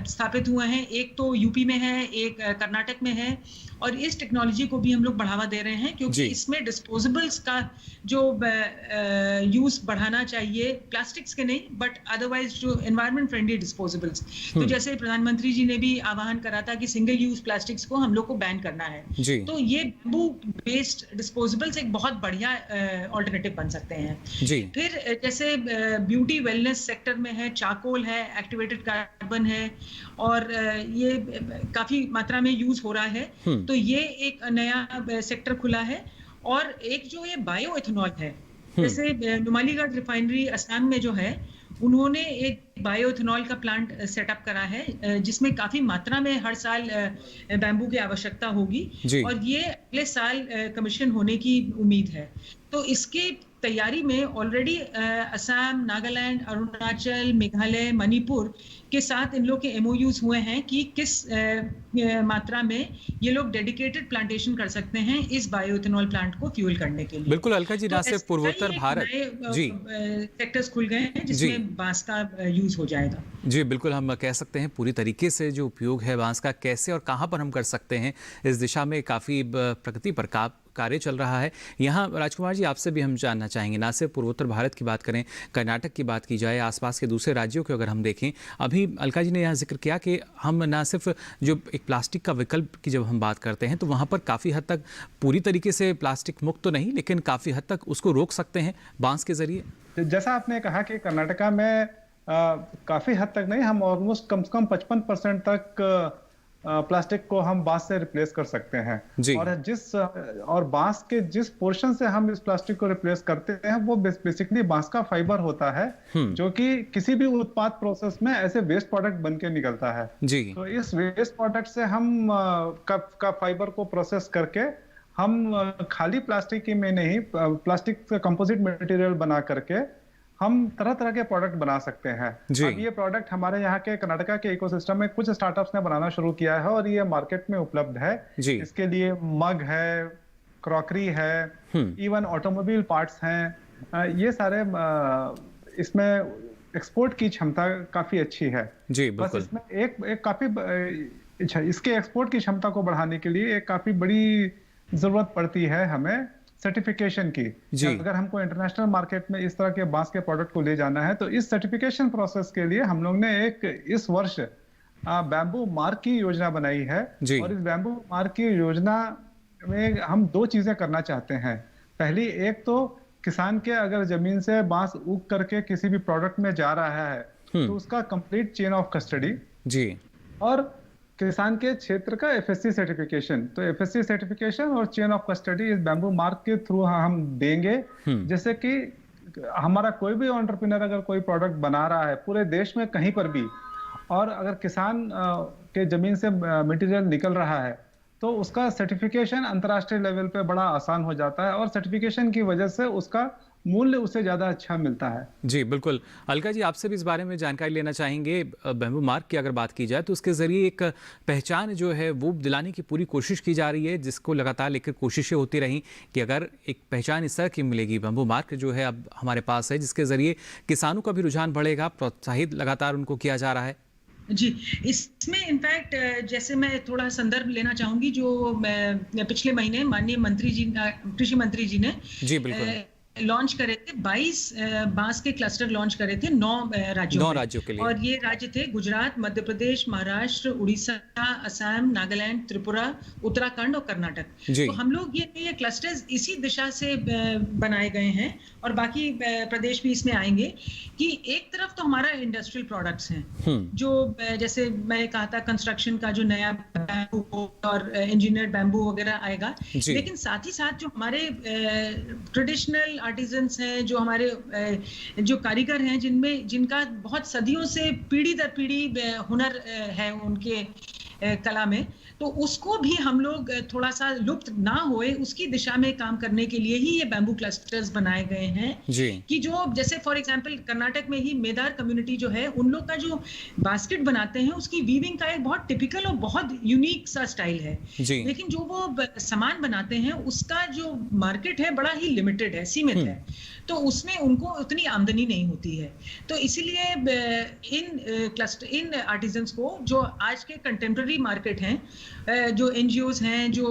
स्थापित हुए हैं। एक तो यूपी में है, एक कर्नाटक में है और इस टेक्नोलॉजी को भी हम लोग बढ़ावा दे रहे हैं क्योंकि इसमें डिस्पोजेबल्स का जो यूज़ बढ़ाना चाहिए, प्लास्टिक्स के नहीं बट अदरवाइज जो एनवायरनमेंट फ्रेंडली डिस्पोजेबल्स। तो जैसे प्रधानमंत्री जी ने भी आह्वान करा था कि सिंगल यूज प्लास्टिक्स को हम लोग को बैन करना है, तो ये बैम्बू बेस्ड डिस्पोजेबल्स एक बहुत बढ़िया ऑल्टरनेटिव बन सकते हैं। फिर जैसे ब्यूटी वेलनेस सेक्टर में है, चारकोल है, एक्टिवेटेड कार्बन है और ये काफी मात्रा में यूज हो रहा है, तो ये एक नया सेक्टर खुला है। और एक जो ये बायो एथेनॉल है, जैसे नुमालीगढ़ रिफाइनरी असम में जो है उन्होंने एक बायो एथेनॉल का प्लांट सेटअप करा है जिसमें काफी मात्रा में हर साल बैम्बू की आवश्यकता होगी और ये अगले साल कमीशन होने की उम्मीद है। तो इसकी तैयारी में ऑलरेडी असम, नागालैंड, अरुणाचल, मेघालय, मणिपुर के साथ इन लोग के MOUs हुए हैं कि किस मात्रा में ये लोग डेडिकेटेड प्लांटेशन कर सकते हैं इस बायोइथेनॉल प्लांट को फ्यूल करने के लिए। बिल्कुल अलका जी, ना सिर्फ पूर्वोत्तर भारत सेक्टर्स खुल गए हैं जिसमें बांस का यूज हो जाएगा। जी बिल्कुल, हम कह सकते हैं पूरी तरीके से जो उपयोग है बांस का कैसे और कहाँ पर हम कर सकते हैं इस दिशा में काफ़ी प्रगति पर कार्य चल रहा है। यहाँ राजकुमार जी आपसे भी हम जानना चाहेंगे, ना सिर्फ पूर्वोत्तर भारत की बात करें, कर्नाटक की बात की जाए, आसपास के दूसरे राज्यों को अगर हम देखें, अभी अलका जी ने यहाँ जिक्र किया कि हम ना सिर्फ जो एक प्लास्टिक का विकल्प की जब हम बात करते हैं तो वहाँ पर काफ़ी हद तक पूरी तरीके से प्लास्टिक मुक्त तो नहीं, लेकिन काफ़ी हद तक उसको रोक सकते हैं बांस के जरिए। जैसा आपने कहा कि कर्नाटका में काफ़ी हद तक नहीं, हम ऑलमोस्ट कम से कम 55% तक प्लास्टिक को हम बांस से रिप्लेस कर सकते हैं। और बांस के जिस पोर्शन से हम इस प्लास्टिक को रिप्लेस करते हैं वो बेसिकली बांस का फाइबर होता है जो कि किसी भी उत्पाद प्रोसेस में ऐसे वेस्ट प्रोडक्ट बन के निकलता है। तो इस वेस्ट प्रोडक्ट से हम का फाइबर को प्रोसेस करके हम खाली प्लास्टिक में नहीं, प्लास्टिक का कंपोजिट मटेरियल बना करके हम तरह तरह के प्रोडक्ट बना सकते हैं। अब ये प्रोडक्ट हमारे यहाँ के कर्नाटका के इकोसिस्टम में कुछ स्टार्टअप्स ने बनाना शुरू किया है और ये मार्केट में उपलब्ध है। इसके लिए मग है, क्रॉकरी है, इवन ऑटोमोबाइल पार्ट्स हैं। ये सारे इसमें एक्सपोर्ट की क्षमता काफी अच्छी है। बस इसमें एक काफी इसके एक्सपोर्ट की क्षमता को बढ़ाने के लिए एक काफी बड़ी जरूरत पड़ती है हमें सर्टिफिकेशन की। अगर हमको इंटरनेशनल मार्केट में इस तरह के बांस के प्रोडक्ट को ले जाना है तो इस सर्टिफिकेशन प्रोसेस के लिए हम लोग ने इस वर्ष बैम्बू मार्क की योजना बनाई है। और इस बैम्बू मार्क की योजना में हम दो चीजें करना चाहते हैं। पहली, एक तो किसान के अगर जमीन से बांस उग करके किसी भी प्रोडक्ट में जा रहा है तो उसका कंप्लीट चेन ऑफ कस्टडी, और किसान के क्षेत्र का एफएससी सर्टिफिकेशन। तो एफएससी सर्टिफिकेशन और चेन ऑफ कस्टडी इस बैम्बू मार्क के थ्रू हम देंगे, जैसे कि हमारा कोई भी एंटरप्रेन्योर अगर कोई प्रोडक्ट बना रहा है पूरे देश में कहीं पर भी, और अगर किसान के जमीन से मटेरियल निकल रहा है तो उसका सर्टिफिकेशन अंतर्राष्ट्रीय लेवल पे बड़ा आसान हो जाता है और सर्टिफिकेशन की वजह से उसका मूल्य उससे ज्यादा अच्छा मिलता है। जी बिल्कुल। अलका जी, आपसे भी इस बारे में जानकारी लेना चाहेंगे। बैम्बू मार्क की अगर बात की जाए तो उसके जरिए एक पहचान जो है वो दिलाने की पूरी कोशिश की जा रही है, जिसको लगातार लेकर कोशिशें होती रहीं कि अगर एक पहचान इस तरह की मिलेगी। बैम्बू मार्क जो है अब हमारे पास है, जिसके जरिए किसानों का भी रुझान बढ़ेगा, प्रोत्साहित लगातार उनको किया जा रहा है। जी, इसमें इनफैक्ट जैसे मैं थोड़ा संदर्भ लेना चाहूंगी जो पिछले महीने माननीय मंत्री जी, कृषि मंत्री जी ने जी बिल्कुल लॉन्च करे थे। 22 बांस के क्लस्टर लॉन्च करे थे 9 राज्यों के लिए। और ये राज्य थे गुजरात, मध्य प्रदेश, महाराष्ट्र, उड़ीसा, असम, नागालैंड, त्रिपुरा, उत्तराखंड और कर्नाटक। तो हम लोग ये क्लस्टर्स इसी दिशा से बनाए गए हैं और बाकी प्रदेश भी इसमें आएंगे कि एक तरफ तो हमारा इंडस्ट्रियल प्रोडक्ट्स हैं जो जैसे मैंने कहा था कंस्ट्रक्शन का जो नया बैम्बू और इंजीनियर्ड बैम्बू वगैरह आएगा, लेकिन साथ ही साथ जो हमारे ट्रेडिशनल आर्टिजन्स हैं, जो हमारे जो कारीगर हैं जिनका बहुत सदियों से पीढ़ी दर पीढ़ी हुनर है उनके कला में, तो उसको भी हम लोग थोड़ा सा लुप्त ना होए उसकी दिशा में काम करने के लिए ही ये बैम्बू क्लस्टर्स बनाए गए हैं कि जो जैसे फॉर एग्जांपल कर्नाटक में ही मेदार कम्युनिटी जो है उन लोग का जो बास्केट बनाते हैं उसकी वीविंग का एक बहुत टिपिकल और बहुत यूनिक सा स्टाइल है, लेकिन जो वो सामान बनाते हैं उसका जो मार्केट है बड़ा ही लिमिटेड है, सीमित है, तो उसमें उनको उतनी आमदनी नहीं होती है। तो इसीलिए इन आर्टिजन्स को जो आज के कंटेम्प्रेरी मार्केट हैं, जो एनजीओज हैं जो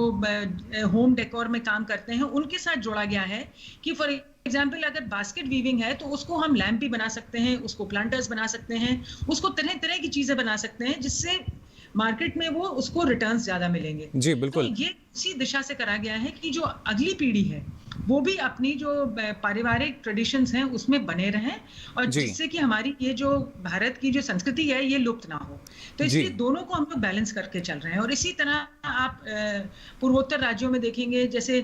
होम डेकोर में काम करते हैं, उनके साथ जोड़ा गया है कि फॉर एग्जाम्पल अगर बास्केट वीविंग है तो उसको हम लैम्प भी बना सकते हैं, उसको प्लांटर्स बना सकते हैं, उसको तरह तरह की चीजें बना सकते हैं जिससे मार्केट में वो उसको रिटर्न्स ज्यादा मिलेंगे। जी बिल्कुल। तो ये इसी दिशा से करा गया है कि जो अगली पीढ़ी है वो भी अपनी जो पारिवारिक ट्रेडिशंस हैं उसमें बने रहें और जिससे कि हमारी ये जो भारत की जो संस्कृति है ये लुप्त ना हो। तो इसलिए दोनों को हम लोग बैलेंस करके चल रहे हैं। और इसी तरह आप पूर्वोत्तर राज्यों में देखेंगे जैसे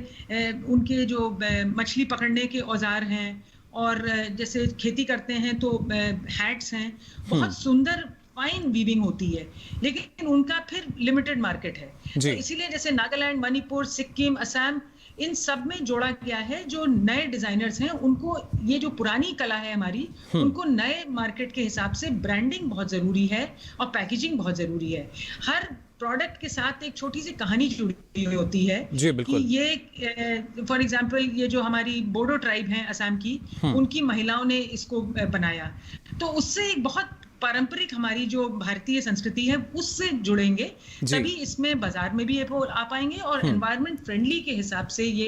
उनके जो मछली पकड़ने के औजार हैं और जैसे खेती करते हैं तो हैट्स हैं, बहुत सुंदर फाइन वीविंग होती है, लेकिन उनका फिर लिमिटेड मार्केट है। तो इसीलिए जैसे नागालैंड, मणिपुर, सिक्किम, असम, इन सब में जोड़ा गया है जो नए डिजाइनर्स हैं उनको ये जो पुरानी कला है हमारी उनको नए मार्केट के हिसाब से ब्रांडिंग बहुत जरूरी है और पैकेजिंग बहुत जरूरी है। हर प्रोडक्ट के साथ एक छोटी सी कहानी जुड़ी हुई होती है कि ये फॉर एग्जांपल ये जो हमारी बोडो ट्राइब है असम की, उनकी महिलाओं ने इसको बनाया, तो उससे एक बहुत पारंपरिक हमारी जो भारतीय संस्कृति है उससे जुड़ेंगे, तभी इसमें बाजार में भी आ पाएंगे और एनवायरनमेंट फ्रेंडली के हिसाब से ये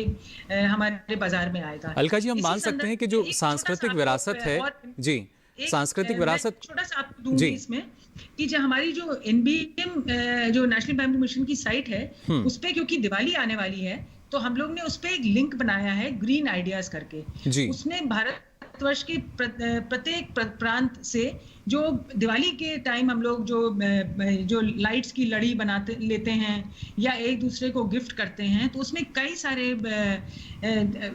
हमारे बाजार में आएगा। अलका जी, हम मान सकते हैं कि जो सांस्कृतिक विरासत है, जी सांस्कृतिक विरासत छोटा सा आपको दूंगी इसमें कि जो हमारी जो NBM जो नेशनल बैम्बू मिशन की साइट है उस पे क्योंकि दिवाली आने वाली है तो हम लोग ने उस पे एक लिंक बनाया है ग्रीन आइडियाज करके। उसमें भारतवर्ष के प्रत्येक प्रांत से जो दिवाली के टाइम हम लोग जो लाइट्स की लड़ी बनाते लेते हैं या एक दूसरे को गिफ्ट करते हैं, तो उसमें कई सारे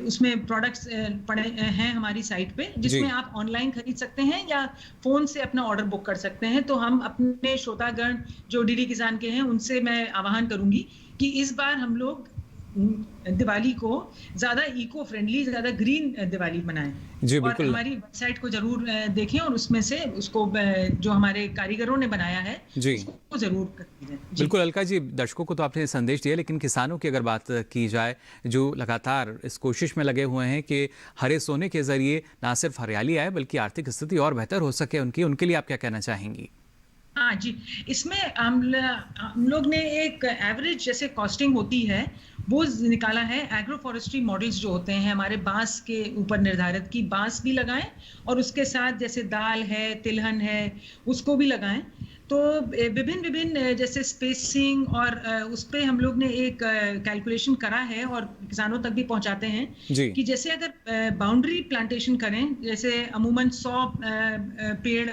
उसमें प्रोडक्ट्स पड़े हैं हमारी साइट पे जिसमें आप ऑनलाइन खरीद सकते हैं या फोन से अपना ऑर्डर बुक कर सकते हैं। तो हम अपने श्रोतागण जो DD किसान के हैं उनसे मैं आह्वान करूंगी कि इस बार हम लोग दिवाली को ज़्यादा इको फ्रेंडली, ज़्यादा ग्रीन दिवाली मनाएं। जी और बिल्कुल। हमारी वेबसाइट को जरूर देखें और उसमें से उसको जो हमारे कारीगरों ने बनाया है जी उसको जरूर करें। बिल्कुल अलका जी, दर्शकों को तो आपने संदेश दिया, लेकिन किसानों की अगर बात की जाए जो लगातार इस कोशिश में लगे हुए हैं कि हरे सोने के जरिए ना सिर्फ हरियाली आए बल्कि आर्थिक स्थिति और बेहतर हो सके उनके लिए आप क्या कहना चाहेंगी? हाँ जी, इसमें हम लोग ने एक एवरेज जैसे कॉस्टिंग होती है वो निकाला है। एग्रो फॉरेस्ट्री मॉडल्स जो होते हैं हमारे बांस के ऊपर निर्धारित की बांस भी लगाएं और उसके साथ जैसे दाल है, तिलहन है, उसको भी लगाएं। तो विभिन्न जैसे स्पेसिंग और उस पे हम लोग ने एक कैलकुलेशन करा है और किसानों तक भी पहुंचाते हैं कि जैसे अगर बाउंड्री प्लांटेशन करें, जैसे अमूमन 100 पेड़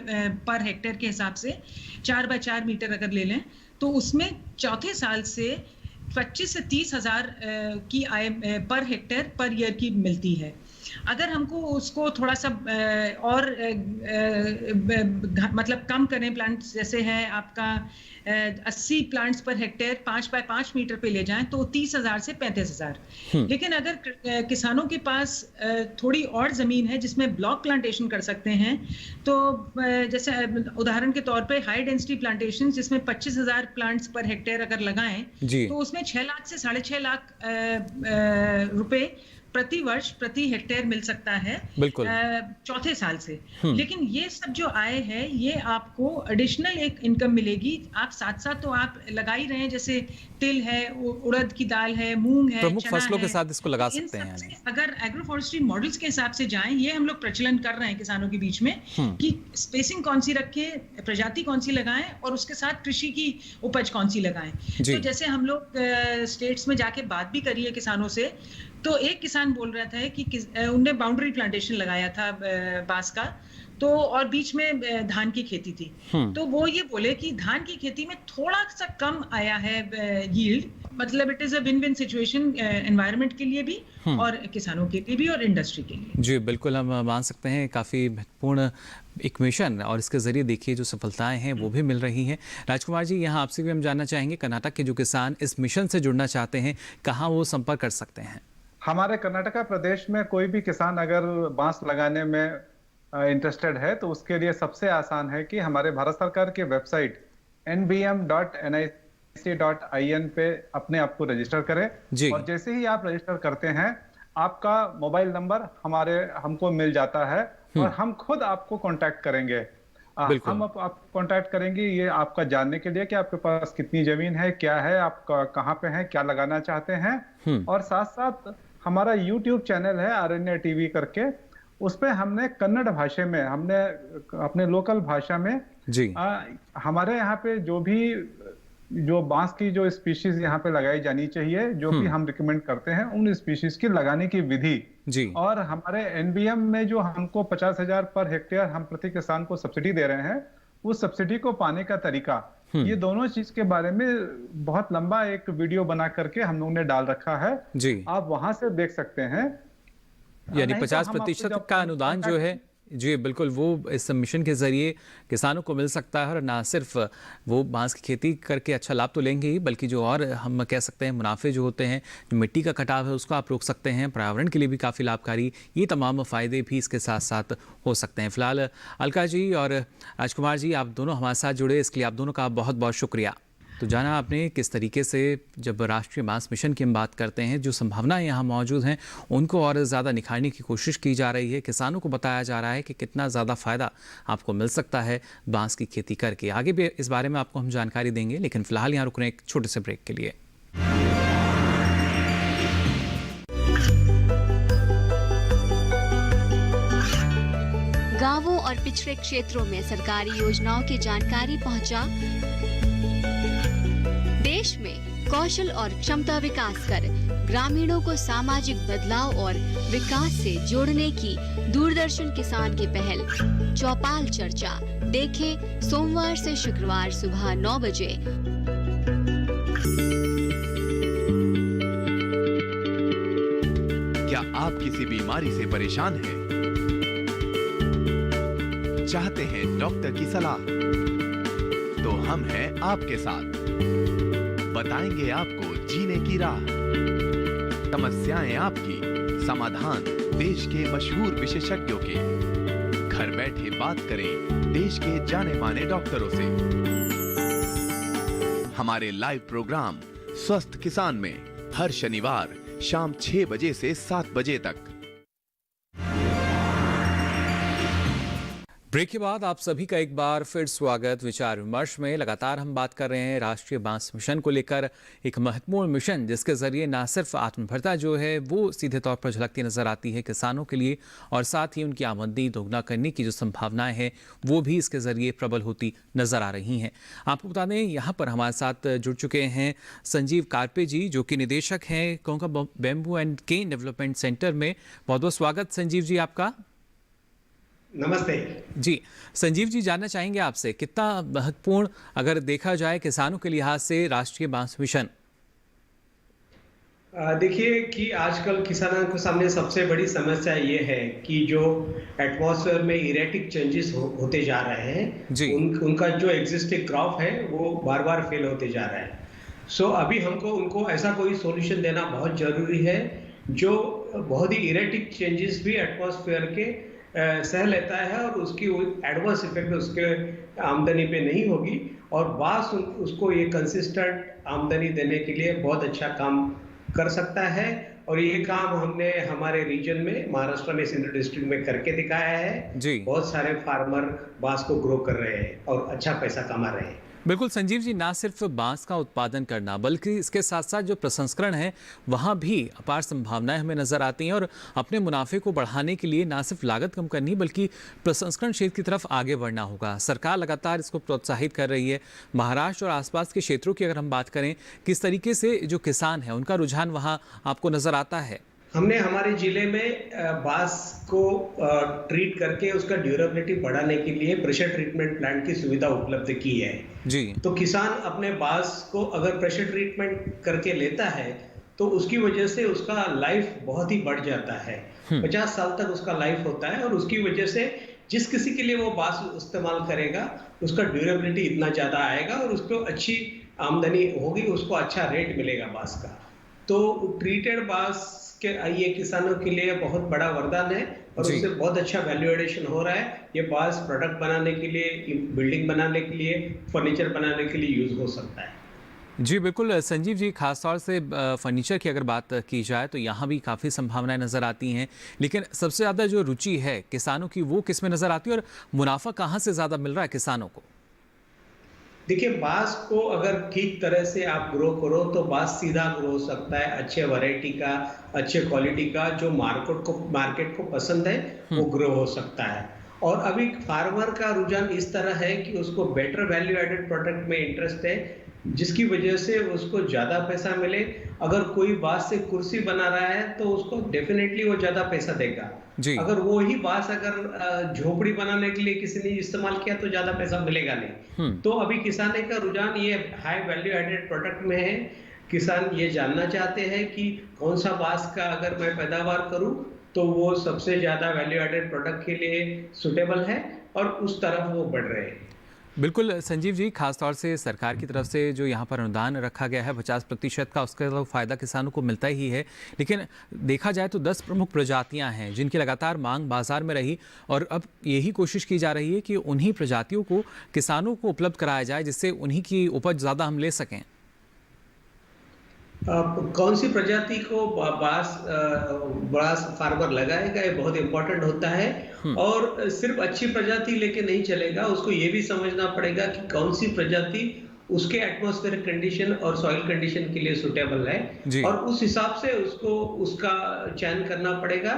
पर हेक्टेयर के हिसाब से 4 बाय 4 मीटर अगर ले लें तो उसमें चौथे साल से 25 से 30 हज़ार की आय पर हेक्टेयर पर ईयर की मिलती है। अगर हमको उसको थोड़ा सा और मतलब कम करें, प्लांट्स जैसे है आपका 80 plants per hectare 5 bye 5 metre पे ले जाएं तो 30,000 से 35,000। लेकिन अगर किसानों के पास थोड़ी और जमीन है जिसमें ब्लॉक प्लांटेशन कर सकते हैं तो जैसे उदाहरण के तौर पे हाई डेंसिटी प्लांटेशन जिसमें 25,000 प्लांट्स पर हेक्टेयर अगर लगाएं तो उसमें 6 लाख से 6.5 लाख रुपए प्रति वर्ष प्रति हेक्टेयर मिल सकता है चौथे साल से। लेकिन ये सब जो आय है ये आपको एडिशनल एक इनकम मिलेगी। आप साथ साथ तो आप लगा ही रहे हैं, जैसे तिल है, उड़द की दाल है, मूंग है, प्रमुख चना फसलों है, के साथ इसको लगा सकते हैं। अगर एग्रो फॉरेस्ट्री मॉडल्स के हिसाब से जाएं, ये हम लोग प्रचलन कर रहे हैं किसानों के बीच में कि स्पेसिंग कौन सी रखें, प्रजाति कौन सी लगाएं और उसके साथ कृषि की उपज कौन सी लगाएं। तो जैसे हम लोग स्टेट्स में जाके बात भी करी है किसानों से, तो एक किसान बोल रहा था कि उनने बाउंड्री प्लांटेशन लगाया था बांस का, तो और बीच में धान की खेती थी। तो वो ये बोले कि धान की खेती में थोड़ा सा कम आया है यील्ड, मतलब it is a win win situation environment के लिए भी और किसानों के लिए भी और इंडस्ट्री के लिए। जी बिल्कुल, हम मान सकते हैं काफ़ी महत्वपूर्ण एक मिशन और इसके ज़रिए देखिए जो सफलताएं हैं वो भी मिल रही हैं। राजकुमार जी, यहाँ आपसे भी हम जानना चाहेंगे, कर्नाटक के जो किसान इस मिशन से जुड़ना चाहते हैं कहाँ वो संपर्क कर सकते हैं? हमारे कर्नाटका प्रदेश में कोई भी किसान अगर बांस लगाने में इंटरेस्टेड है तो उसके लिए सबसे आसान है कि हमारे भारत सरकार की वेबसाइट nbm.nic.in पे अपने आप को रजिस्टर करें और जैसे ही आप रजिस्टर करते हैं आपका मोबाइल नंबर हमको मिल जाता है और हम खुद आपको कांटेक्ट करेंगे। हम आपको कांटेक्ट करेंगे ये आपका जानने के लिए कि आपके पास कितनी जमीन है, क्या है, आप कहाँ पे हैं, क्या लगाना चाहते हैं। और साथ साथ हमारा YouTube चैनल है आरण्य टीवी करके, उस पे हमने कन्नड़ भाषा में, हमने अपने लोकल भाषा में हमारे यहाँ पे जो बांस की जो स्पीशीज यहाँ पे लगाई जानी चाहिए, जो कि हम रिकमेंड करते हैं, उन स्पीशीज की लगाने की विधि और हमारे NBM में जो हमको 50,000 पर हेक्टेयर हम प्रति किसान को सब्सिडी दे रहे हैं, उस सब्सिडी को पाने का तरीका, ये दोनों चीज के बारे में बहुत लंबा एक वीडियो बना करके हम लोगों ने डाल रखा है। आप वहां से देख सकते हैं। यानी 50% का अनुदान जो है, जी बिल्कुल, वो इस मिशन के जरिए किसानों को मिल सकता है और ना सिर्फ वो बांस की खेती करके अच्छा लाभ तो लेंगे ही, बल्कि जो और हम कह सकते हैं मुनाफे जो होते हैं, जो मिट्टी का कटाव है उसको आप रोक सकते हैं, पर्यावरण के लिए भी काफ़ी लाभकारी ये तमाम फ़ायदे भी इसके साथ साथ हो सकते हैं। फिलहाल अलका जी और राजकुमार जी, आप दोनों हमारे साथ जुड़े, इसके लिए आप दोनों का बहुत बहुत शुक्रिया। तो जाना आपने किस तरीके से जब राष्ट्रीय बांस मिशन की हम बात करते हैं, जो संभावनाएं यहाँ मौजूद हैं उनको और ज़्यादा निखारने की कोशिश की जा रही है, किसानों को बताया जा रहा है कि कितना ज़्यादा फ़ायदा आपको मिल सकता है बांस की खेती करके। आगे भी इस बारे में आपको हम जानकारी देंगे, लेकिन फिलहाल यहाँ रुक रहे हैं एक छोटे से ब्रेक के लिए। गांवों और पिछड़े क्षेत्रों में सरकारी योजनाओं की जानकारी पहुंचा। देश में कौशल और क्षमता विकास कर ग्रामीणों को सामाजिक बदलाव और विकास से जोड़ने की दूरदर्शन किसान की पहल चौपाल चर्चा देखें सोमवार से शुक्रवार सुबह 9 बजे। क्या आप किसी बीमारी से परेशान हैं? चाहते हैं डॉक्टर की सलाह? तो हम हैं आपके साथ, बताएंगे आपको जीने की राह। समस्याएं आपकी, समाधान देश के मशहूर विशेषज्ञों के। घर बैठे बात करें देश के जाने माने डॉक्टरों से। हमारे लाइव प्रोग्राम स्वस्थ किसान में हर शनिवार शाम 6 बजे से 7 बजे तक। ब्रेक के बाद आप सभी का एक बार फिर स्वागत विचार विमर्श में। लगातार हम बात कर रहे हैं राष्ट्रीय बांस मिशन को लेकर, एक महत्वपूर्ण मिशन जिसके जरिए ना सिर्फ आत्मनिर्भरता जो है वो सीधे तौर पर झलकती नजर आती है किसानों के लिए, और साथ ही उनकी आमदनी दोगुना करने की जो संभावनाएं हैं वो भी इसके जरिए प्रबल होती नजर आ रही हैं। आपको बता दें यहाँ पर हमारे साथ जुड़ चुके हैं संजीव कारपे जी, जो कि निदेशक हैं Konkan bamboo and cane development centre में। बहुत बहुत स्वागत संजीव जी आपका। नमस्ते जी। संजीव जी, जानना चाहेंगे आपसे कितना महत्वपूर्ण अगर देखा जाए किसानों के लिहाज से राष्ट्रीय बांस मिशन? देखिए कि आजकल किसानों के सामने सबसे बड़ी समस्या ये है कि जो एटमॉस्फेयर में इरेटिक चेंजेस होते जा रहे हैं, उनका जो एग्जिस्टिंग क्रॉप है वो बार बार फेल होते जा रहा है। सो अभी हमको उनको ऐसा कोई सॉल्यूशन देना बहुत जरूरी है जो बहुत ही इरेटिक चेंजेस भी एटमॉस्फेयर के सह लेता है और उसकी एडवर्स इफेक्ट उसके आमदनी पे नहीं होगी, और बांस उसको ये कंसिस्टेंट आमदनी देने के लिए बहुत अच्छा काम कर सकता है। और ये काम हमने हमारे रीजन में महाराष्ट्र में सिंधु डिस्ट्रिक्ट में करके दिखाया है जी। बहुत सारे फार्मर बांस को ग्रो कर रहे हैं और अच्छा पैसा कमा रहे हैं। बिल्कुल संजीव जी, ना सिर्फ बांस का उत्पादन करना बल्कि इसके साथ साथ जो प्रसंस्करण है वहाँ भी अपार संभावनाएं हमें नजर आती हैं, और अपने मुनाफे को बढ़ाने के लिए ना सिर्फ लागत कम करनी बल्कि प्रसंस्करण क्षेत्र की तरफ आगे बढ़ना होगा। सरकार लगातार इसको प्रोत्साहित कर रही है। महाराष्ट्र और आसपास के क्षेत्रों की अगर हम बात करें, किस तरीके से जो किसान है उनका रुझान वहाँ आपको नजर आता है? हमने हमारे जिले में बांस को ट्रीट करके उसका ड्यूरेबिलिटी बढ़ाने के लिए प्रेशर ट्रीटमेंट प्लांट की सुविधा उपलब्ध की है जी। तो किसान अपने बांस को अगर प्रेशर ट्रीटमेंट करके लेता है तो उसकी वजह से उसका लाइफ बहुत ही बढ़ जाता है। 50 साल तक उसका लाइफ होता है, और उसकी वजह से जिस किसी के लिए वो बांस इस्तेमाल करेगा उसका ड्यूरेबिलिटी इतना ज्यादा आएगा और उसको अच्छी आमदनी होगी, उसको अच्छा रेट मिलेगा बांस का। तो ट्रीटेड बांस के ये किसानों के लिए बहुत बड़ा वरदान है और उससे बहुत अच्छा वैल्यू एडिशन हो रहा है। ये बांस प्रोडक्ट बनाने के लिए, बिल्डिंग बनाने के लिए, फर्नीचर बनाने के लिए यूज हो सकता है। जी बिल्कुल संजीव जी, खासतौर से फर्नीचर की अगर बात की जाए तो यहाँ भी काफ़ी संभावनाएं नज़र आती हैं, लेकिन सबसे ज़्यादा जो रुचि है किसानों की वो किस में नज़र आती है और मुनाफा कहाँ से ज़्यादा मिल रहा है किसानों को? देखिए, बांस को अगर ठीक तरह से आप ग्रो करो तो बांस सीधा ग्रो हो सकता है, अच्छे वैरायटी का, अच्छे क्वालिटी का, जो मार्केट को पसंद है वो ग्रो हो सकता है। और अभी फार्मर का रुझान इस तरह है कि उसको बेटर वैल्यू एडेड प्रोडक्ट में इंटरेस्ट है, जिसकी वजह से उसको ज्यादा पैसा मिले। अगर कोई बांस से कुर्सी बना रहा है तो उसको डेफिनेटली वो ज्यादा पैसा देगा जी। अगर वो ही बांस अगर झोपड़ी बनाने के लिए किसी ने इस्तेमाल किया तो ज्यादा पैसा मिलेगा नहीं। तो अभी किसान का रुझान ये हाई वैल्यू एडेड प्रोडक्ट में है। किसान ये जानना चाहते हैं कि कौन सा बांस का अगर मैं पैदावार करूं तो वो सबसे ज्यादा वैल्यू एडेड प्रोडक्ट के लिए सुटेबल है, और उस तरफ वो बढ़ रहे हैं। बिल्कुल संजीव जी, खासतौर से सरकार की तरफ से जो यहाँ पर अनुदान रखा गया है 50% का, उसका तो फ़ायदा किसानों को मिलता ही है, लेकिन देखा जाए तो 10 प्रमुख प्रजातियाँ हैं जिनकी लगातार मांग बाजार में रही, और अब यही कोशिश की जा रही है कि उन्हीं प्रजातियों को किसानों को उपलब्ध कराया जाए जिससे उन्हीं की उपज ज़्यादा हम ले सकें। कौन सी प्रजाति को बांस फार्मर लगाएगा ये बहुत इंपॉर्टेंट होता है, और सिर्फ अच्छी प्रजाति लेके नहीं चलेगा, उसको ये भी समझना पड़ेगा कि कौन सी प्रजाति उसके एटमॉस्फेरिक कंडीशन और सॉइल कंडीशन के लिए सुटेबल है, और उस हिसाब से उसको उसका चयन करना पड़ेगा।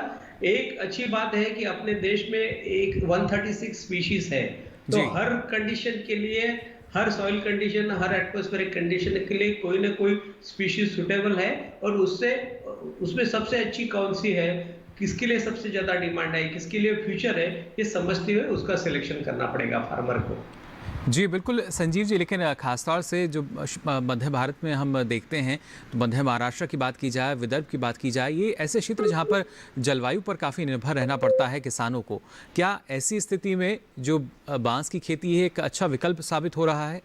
एक अच्छी बात है कि अपने देश में एक 136 स्पीशीज है, तो हर कंडीशन के लिए, हर सॉइल कंडीशन, हर एटमॉस्फेरिक कंडीशन के लिए कोई ना कोई स्पीशीज सुटेबल है, और उसमें सबसे अच्छी कौन सी है, किसके लिए सबसे ज्यादा डिमांड है, किसके लिए फ्यूचर है, ये समझते हुए उसका सिलेक्शन करना पड़ेगा फार्मर को। जी बिल्कुल संजीव जी, लेकिन खासतौर से जो मध्य भारत में हम देखते हैं, तो मध्य महाराष्ट्र की बात की जाए, विदर्भ की बात की जाए, ये ऐसे क्षेत्र जहाँ पर जलवायु पर काफ़ी निर्भर रहना पड़ता है किसानों को। क्या ऐसी स्थिति में जो बांस की खेती है एक अच्छा विकल्प साबित हो रहा है?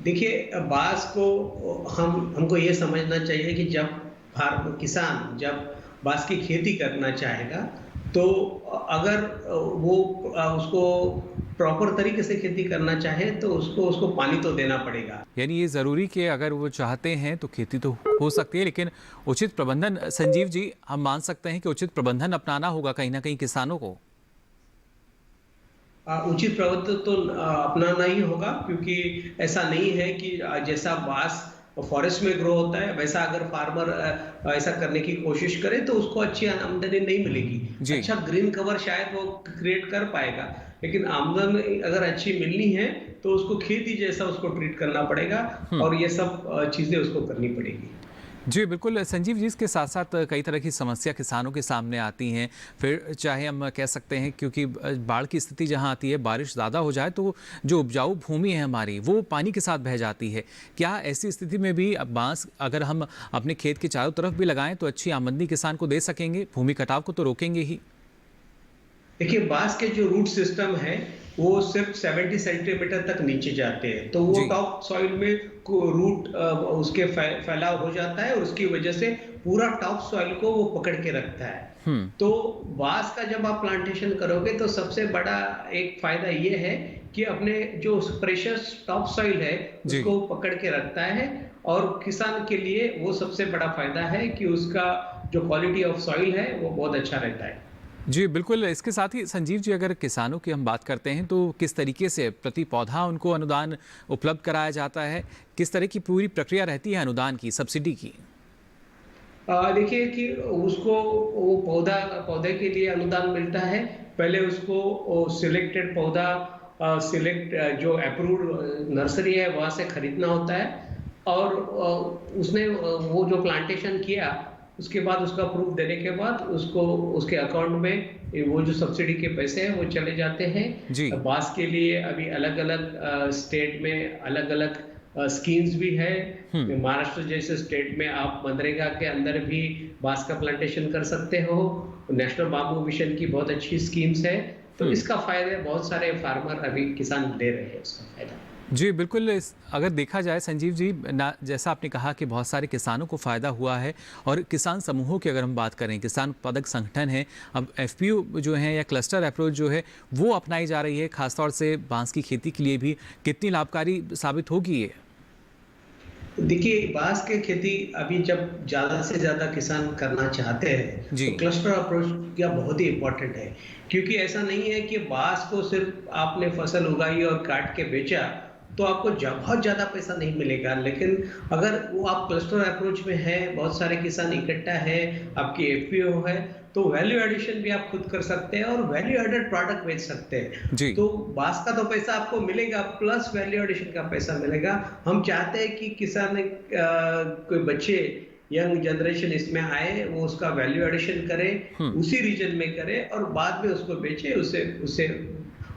देखिए, बांस को हमको ये समझना चाहिए कि जब किसान जब बांस की खेती करना चाहेगा तो अगर वो उसको प्रॉपर तरीके से खेती करना चाहे तो उसको पानी तो देना पड़ेगा। यानी ये ज़रूरी कि अगर वो चाहते हैं तो खेती तो हो सकती है, लेकिन उचित प्रबंधन, संजीव जी, हम मान सकते हैं कि उचित प्रबंधन अपनाना होगा कहीं ना कहीं किसानों को। उचित प्रबंधन तो अपनाना ही होगा, क्योंकि ऐसा नहीं है कि जैसा बांस फॉरेस्ट में ग्रो होता है वैसा अगर फार्मर ऐसा करने की कोशिश करे तो उसको अच्छी आमदनी नहीं मिलेगी। अच्छा ग्रीन कवर शायद वो क्रिएट कर पाएगा, लेकिन आमदनी अगर अच्छी मिलनी है तो उसको खेती जैसा उसको ट्रीट करना पड़ेगा और ये सब चीजें उसको करनी पड़ेगी। जी बिल्कुल संजीव जी, इसके साथ साथ कई तरह की समस्या किसानों के सामने आती हैं। फिर चाहे हम कह सकते हैं क्योंकि बाढ़ की स्थिति जहां आती है, बारिश ज़्यादा हो जाए तो जो उपजाऊ भूमि है हमारी वो पानी के साथ बह जाती है। क्या ऐसी स्थिति में भी बांस अगर हम अपने खेत के चारों तरफ भी लगाएं तो अच्छी आमदनी किसान को दे सकेंगे? भूमि कटाव को तो रोकेंगे ही। देखिए बांस के जो रूट सिस्टम है वो सिर्फ 70 सेंटीमीटर तक नीचे जाते हैं, तो वो टॉप सॉइल में रूट उसके फैलाव हो जाता है और उसकी वजह से पूरा टॉप सॉइल को वो पकड़ के रखता है। तो बांस का जब आप प्लांटेशन करोगे तो सबसे बड़ा एक फायदा ये है कि अपने जो प्रेशस टॉप सॉइल है उसको पकड़ के रखता है, और किसान के लिए वो सबसे बड़ा फायदा है कि उसका जो क्वालिटी ऑफ सॉइल है वो बहुत अच्छा रहता है। जी बिल्कुल। इसके साथ ही संजीव जी, अगर किसानों की हम बात करते हैं तो किस तरीके से प्रति पौधा उनको अनुदान उपलब्ध कराया जाता है? किस तरह की पूरी प्रक्रिया रहती है अनुदान की, सब्सिडी की? देखिए कि उसको वो पौधे के लिए अनुदान मिलता है। पहले उसको सिलेक्टेड पौधा जो अप्रूव्ड नर्सरी है वहाँ से खरीदना होता है, और उसने वो जो प्लांटेशन किया उसके बाद उसका प्रूफ देने के बाद उसको उसके अकाउंट में वो जो सब्सिडी के पैसे हैं वो चले जाते हैं। बांस के लिए अभी अलग अलग स्टेट में अलग अलग स्कीम्स भी है। महाराष्ट्र जैसे स्टेट में आप मनरेगा के अंदर भी बांस का प्लांटेशन कर सकते हो। नेशनल बाम्बू मिशन की बहुत अच्छी स्कीम्स है, तो इसका फायदा बहुत सारे फार्मर अभी किसान ले रहे हैं उसका फायदा। जी बिल्कुल। अगर देखा जाए संजीव जी, जैसा आपने कहा कि बहुत सारे किसानों को फ़ायदा हुआ है, और किसान समूहों की अगर हम बात करें, किसान उत्पादक संगठन है, अब FPO जो है या क्लस्टर अप्रोच जो है वो अपनाई जा रही है, खासतौर से बांस की खेती के लिए भी। कितनी लाभकारी साबित होगी ये? देखिए बांस की खेती अभी जब ज़्यादा से ज़्यादा किसान करना चाहते हैं तो क्लस्टर अप्रोच क्या बहुत ही इम्पोर्टेंट है, क्योंकि ऐसा नहीं है कि बांस को सिर्फ आपने फसल उगाई और काट के बेचा तो आपको बहुत ज़्यादा पैसा नहीं मिलेगा। लेकिन अगर वो आप क्लस्टर अप्रोच में है, बहुत सारे किसान इकट्ठा है, आपकी FPO है, तो वैल्यू एडिशन भी आप खुद कर सकते हैं और वैल्यू एडेड प्रोडक्ट बेच सकते हैं। तो बांस का तो पैसा आपको मिलेगा प्लस वैल्यू एडिशन का पैसा मिलेगा। हम चाहते हैं कि किसान कोई बच्चे यंग जनरेशन इसमें आए, वो उसका वैल्यू एडिशन करे, उसी रीजन में करे और बाद में उसको बेचे, उससे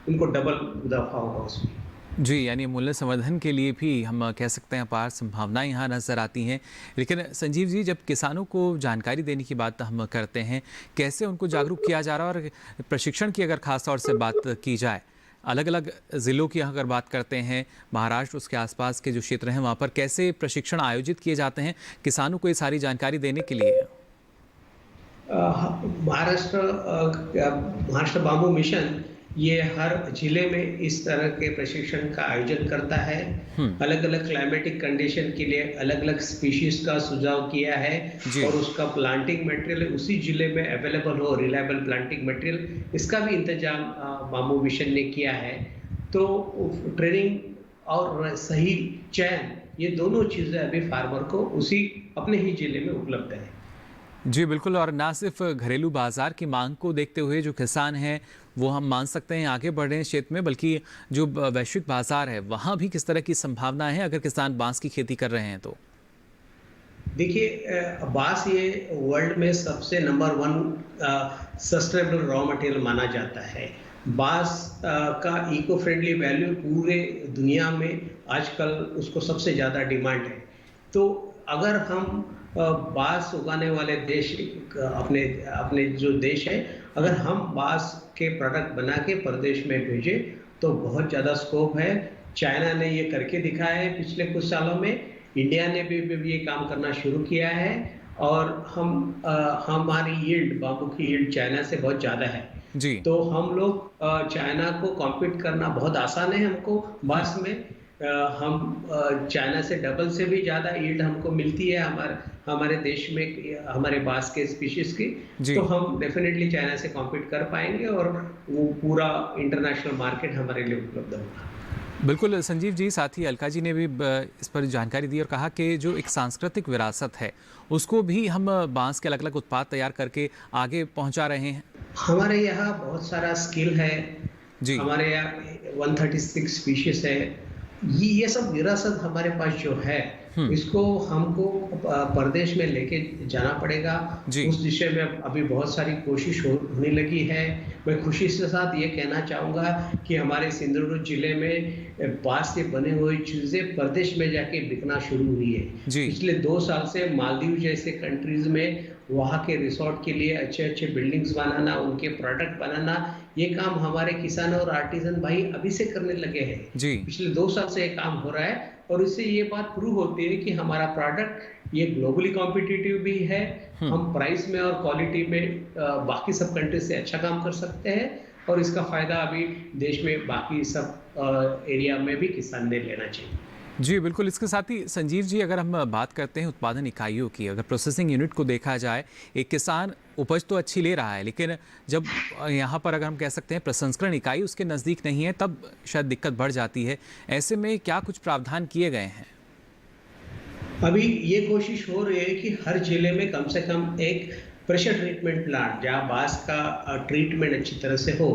उनको डबल मुनाफा होगा उसमें। जी, यानी मूल्य संवर्धन के लिए भी हम कह सकते हैं अपार संभावनाएं यहाँ नज़र आती हैं। लेकिन संजीव जी, जब किसानों को जानकारी देने की बात हम करते हैं, कैसे उनको जागरूक किया जा रहा है? और प्रशिक्षण की अगर खास तौर से बात की जाए, अलग अलग ज़िलों की अगर बात करते हैं, महाराष्ट्र उसके आसपास के जो क्षेत्र हैं वहाँ पर कैसे प्रशिक्षण आयोजित किए जाते हैं किसानों को ये सारी जानकारी देने के लिए? महाराष्ट्र बाम्बू मिशन ये हर जिले में इस तरह के प्रशिक्षण का आयोजन करता है। अलग अलग क्लाइमेटिक कंडीशन के लिए अलग अलग स्पीशीज का सुझाव किया है और उसका प्लांटिंग मटेरियल उसी जिले में अवेलेबल हो, रिलायबल प्लांटिंग मटेरियल, इसका भी इंतजाम बाम्बू मिशन ने किया है। तो ट्रेनिंग और सही चयन, ये दोनों चीजें अभी फार्मर को उसी अपने ही जिले में उपलब्ध है। जी बिल्कुल। और ना सिर्फ घरेलू बाजार की मांग को देखते हुए जो किसान हैं वो हम मान सकते हैं आगे बढ़ रहे हैं क्षेत्र में, बल्कि जो वैश्विक बाजार है वहाँ भी किस तरह की संभावनाएं हैं अगर किसान बांस की खेती कर रहे हैं तो? देखिए बांस ये वर्ल्ड में सबसे नंबर 1 सस्टेनेबल रॉ मटेरियल माना जाता है। बांस का इको फ्रेंडली वैल्यू पूरे दुनिया में आजकल उसको सबसे ज़्यादा डिमांड है। तो अगर हम बांस उगाने वाले देश अपने जो देश है, अगर हम बांस के प्रोडक्ट बना के प्रदेश में भेजें तो बहुत ज़्यादा स्कोप है। चाइना ने ये करके दिखाया है पिछले कुछ सालों में, इंडिया ने भी ये काम करना शुरू किया है और हमारी यील्ड, बाम्बू की यील्ड चाइना से बहुत ज़्यादा है जी। तो हम लोग चाइना को कॉम्पीट करना बहुत आसान है हमको बांस में। हम चाइना से डबल से भी ज़्यादा यील्ड हमको मिलती है हमारे देश में हमारे बांस के स्पीशीज की। तो हम डेफिनेटली चाइना से कॉम्पीट कर पाएंगे और वो पूरा इंटरनेशनल मार्केट हमारे लिए उपलब्ध होगा। बिल्कुल संजीव जी, साथ ही अलका जी ने भी इस पर जानकारी दी और कहा कि जो एक सांस्कृतिक विरासत है उसको भी हम बांस के अलग अलग उत्पाद तैयार करके आगे पहुंचा रहे हैं। हमारे यहाँ बहुत सारा स्किल है जी। हमारे यहाँ 136 स्पीशीज है। ये सब विरासत हमारे पास जो है इसको हमको प्रदेश में लेके जाना पड़ेगा। उस दिशा में अभी बहुत सारी कोशिश होने लगी है। मैं खुशी से साथ ये कहना चाहूँगा कि हमारे सिंधुदुर्ग जिले में बांस से बने हुए चीज़ें प्रदेश में जाके बिकना शुरू हुई है। पिछले 2 साल से मालदीव जैसे कंट्रीज में वहाँ के रिसोर्ट के लिए अच्छे अच्छे बिल्डिंग्स बनाना, उनके प्रोडक्ट बनाना, ये काम हमारे किसान और आर्टिजन भाई अभी से करने लगे हैं। पिछले 2 साल से ये काम हो रहा है और इससे ये बात प्रूव होती है कि हमारा प्रोडक्ट ये ग्लोबली कॉम्पिटिटिव भी है। हम प्राइस में और क्वालिटी में बाकी सब कंट्रीज से अच्छा काम कर सकते हैं और इसका फायदा अभी देश में बाकी सब एरिया में भी किसान ने लेना चाहिए। जी बिल्कुल। इसके साथ ही संजीव जी, अगर हम बात करते हैं उत्पादन इकाइयों की, अगर प्रोसेसिंग यूनिट को देखा जाए, एक किसान उपज तो अच्छी ले रहा है लेकिन जब यहाँ पर अगर हम कह सकते हैं प्रसंस्करण इकाई उसके नज़दीक नहीं है तब शायद दिक्कत बढ़ जाती है। ऐसे में क्या कुछ प्रावधान किए गए हैं? अभी ये कोशिश हो रही है कि हर जिले में कम से कम एक प्रेशर ट्रीटमेंट प्लांट जहाँ बांस का ट्रीटमेंट अच्छी तरह से हो,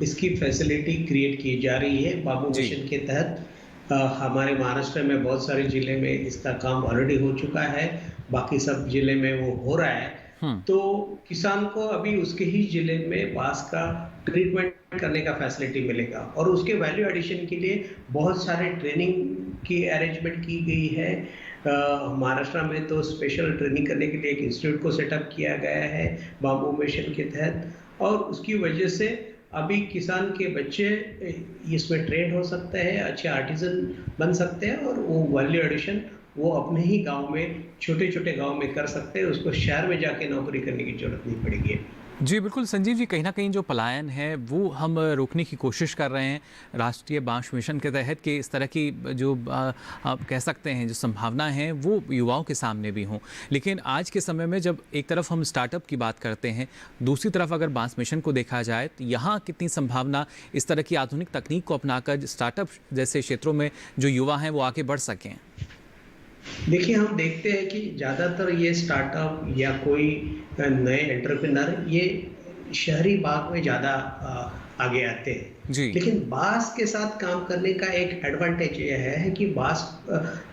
इसकी फैसिलिटी क्रिएट की जा रही है बाम्बू मिशन के तहत। हमारे महाराष्ट्र में बहुत सारे जिले में इसका काम ऑलरेडी हो चुका है, बाकी सब जिले में वो हो रहा है। तो किसान को अभी उसके ही जिले में बांस का ट्रीटमेंट करने का फैसिलिटी मिलेगा और उसके वैल्यू एडिशन के लिए बहुत सारे ट्रेनिंग की अरेंजमेंट की गई है। महाराष्ट्र में तो स्पेशल ट्रेनिंग करने के लिए एक इंस्टीट्यूट को सेटअप किया गया है बाम्बू मिशन के तहत और उसकी वजह से अभी किसान के बच्चे इसमें ट्रेन हो सकते हैं, अच्छे आर्टिजन बन सकते हैं और वो वैल्यू एडिशन वो अपने ही गांव में, छोटे छोटे गांव में कर सकते हैं। उसको शहर में जाके नौकरी करने की जरूरत नहीं पड़ेगी। जी बिल्कुल संजीव जी, कहीं ना कहीं जो पलायन है वो हम रोकने की कोशिश कर रहे हैं राष्ट्रीय बांस मिशन के तहत कि इस तरह की जो आप कह सकते हैं जो संभावना है वो युवाओं के सामने भी हों। लेकिन आज के समय में जब एक तरफ हम स्टार्टअप की बात करते हैं, दूसरी तरफ अगर बांस मिशन को देखा जाए तो यहाँ कितनी संभावना इस तरह की आधुनिक तकनीक को अपनाकर स्टार्टअप जैसे क्षेत्रों में जो युवा हैं वो आगे बढ़ सकें? देखिए, हम देखते हैं कि ज़्यादातर ये स्टार्टअप या कोई नए एंटरप्रेन्योर ये शहरी भाग में ज़्यादा आगे आते हैं। लेकिन बांस के साथ काम करने का एक एडवांटेज ये है कि बांस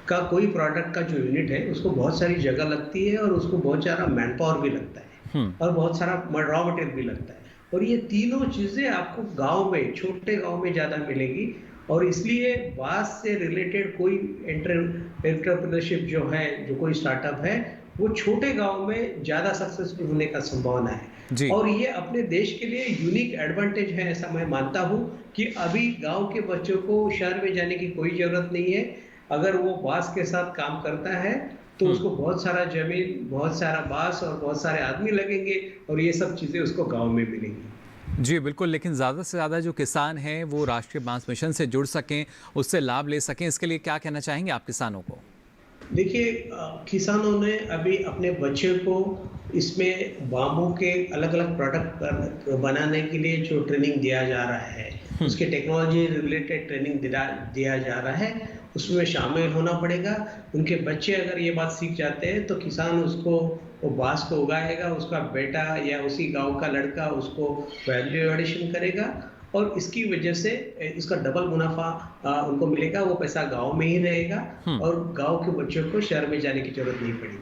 का कोई प्रोडक्ट का जो यूनिट है उसको बहुत सारी जगह लगती है और उसको बहुत सारा मैन पावर भी लगता है और बहुत सारा रॉ मटेरियल भी लगता है और ये तीनों चीज़ें आपको गाँव में, छोटे गाँव में ज़्यादा मिलेगी और इसलिए बांस से रिलेटेड कोई एंटरप्रेन्योरशिप जो है, जो कोई स्टार्टअप है, वो छोटे गांव में ज्यादा सक्सेसफुल होने का संभावना है और ये अपने देश के लिए यूनिक एडवांटेज है। ऐसा मैं मानता हूं कि अभी गांव के बच्चों को शहर में जाने की कोई जरूरत नहीं है। अगर वो बांस के साथ काम करता है तो उसको बहुत सारा जमीन, बहुत सारा बांस और बहुत सारे आदमी लगेंगे और ये सब चीजें उसको गाँव में मिलेंगी। जी बिल्कुल। लेकिन ज़्यादा से ज़्यादा जो किसान हैं वो राष्ट्रीय बांस मिशन से जुड़ सकें, उससे लाभ ले सकें, इसके लिए क्या कहना चाहेंगे आप किसानों को? देखिए, किसानों ने अभी अपने बच्चे को इसमें बाम्बू के अलग अलग प्रोडक्ट बनाने के लिए जो ट्रेनिंग दिया जा रहा है, उसके टेक्नोलॉजी रिलेटेड ट्रेनिंग दिया जा रहा है, उसमें शामिल होना पड़ेगा। उनके बच्चे अगर ये बात सीख जाते हैं तो किसान उसको वो बांस को उगाएगा, उसका बेटा या उसी गांव का लड़का उसको वैल्यू एडिशन करेगा और इसकी वजह से इसका डबल मुनाफा उनको मिलेगा। वो पैसा गांव में ही रहेगा और गांव के बच्चों को शहर में जाने की जरूरत नहीं पड़ेगी।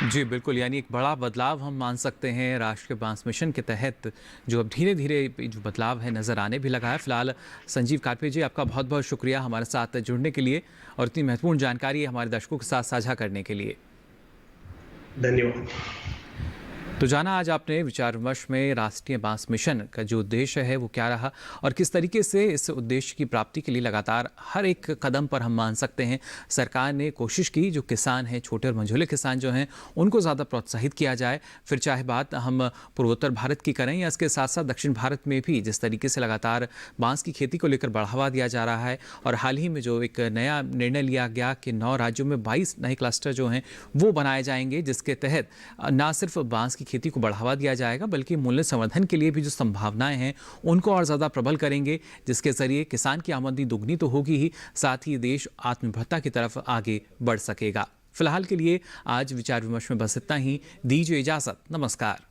जी बिल्कुल। यानी एक बड़ा बदलाव हम मान सकते हैं राष्ट्रीय बांस मिशन के तहत, जो अब धीरे धीरे जो बदलाव है नज़र आने भी लगा है। फिलहाल संजीव कारपे जी, आपका बहुत बहुत शुक्रिया हमारे साथ जुड़ने के लिए और इतनी महत्वपूर्ण जानकारी हमारे दर्शकों के साथ साझा करने के लिए। धन्यवाद। तो जाना आज आपने विचार विमर्श में राष्ट्रीय बांस मिशन का जो उद्देश्य है वो क्या रहा और किस तरीके से इस उद्देश्य की प्राप्ति के लिए लगातार हर एक कदम पर हम मान सकते हैं सरकार ने कोशिश की जो किसान हैं, छोटे और मझोले किसान जो हैं, उनको ज़्यादा प्रोत्साहित किया जाए। फिर चाहे बात हम पूर्वोत्तर भारत की करें या इसके साथ साथ दक्षिण भारत में भी जिस तरीके से लगातार बांस की खेती को लेकर बढ़ावा दिया जा रहा है और हाल ही में जो एक नया निर्णय लिया गया कि 9 राज्यों में 22 नए क्लस्टर जो हैं वो बनाए जाएंगे, जिसके तहत ना सिर्फ बांस की खेती को बढ़ावा दिया जाएगा बल्कि मूल्य संवर्धन के लिए भी जो संभावनाएं हैं उनको और ज़्यादा प्रबल करेंगे, जिसके जरिए किसान की आमदनी दुगनी तो होगी ही, साथ ही देश आत्मनिर्भरता की तरफ आगे बढ़ सकेगा। फिलहाल के लिए आज विचार विमर्श में बस इतना ही। दीजिए इजाज़त, नमस्कार।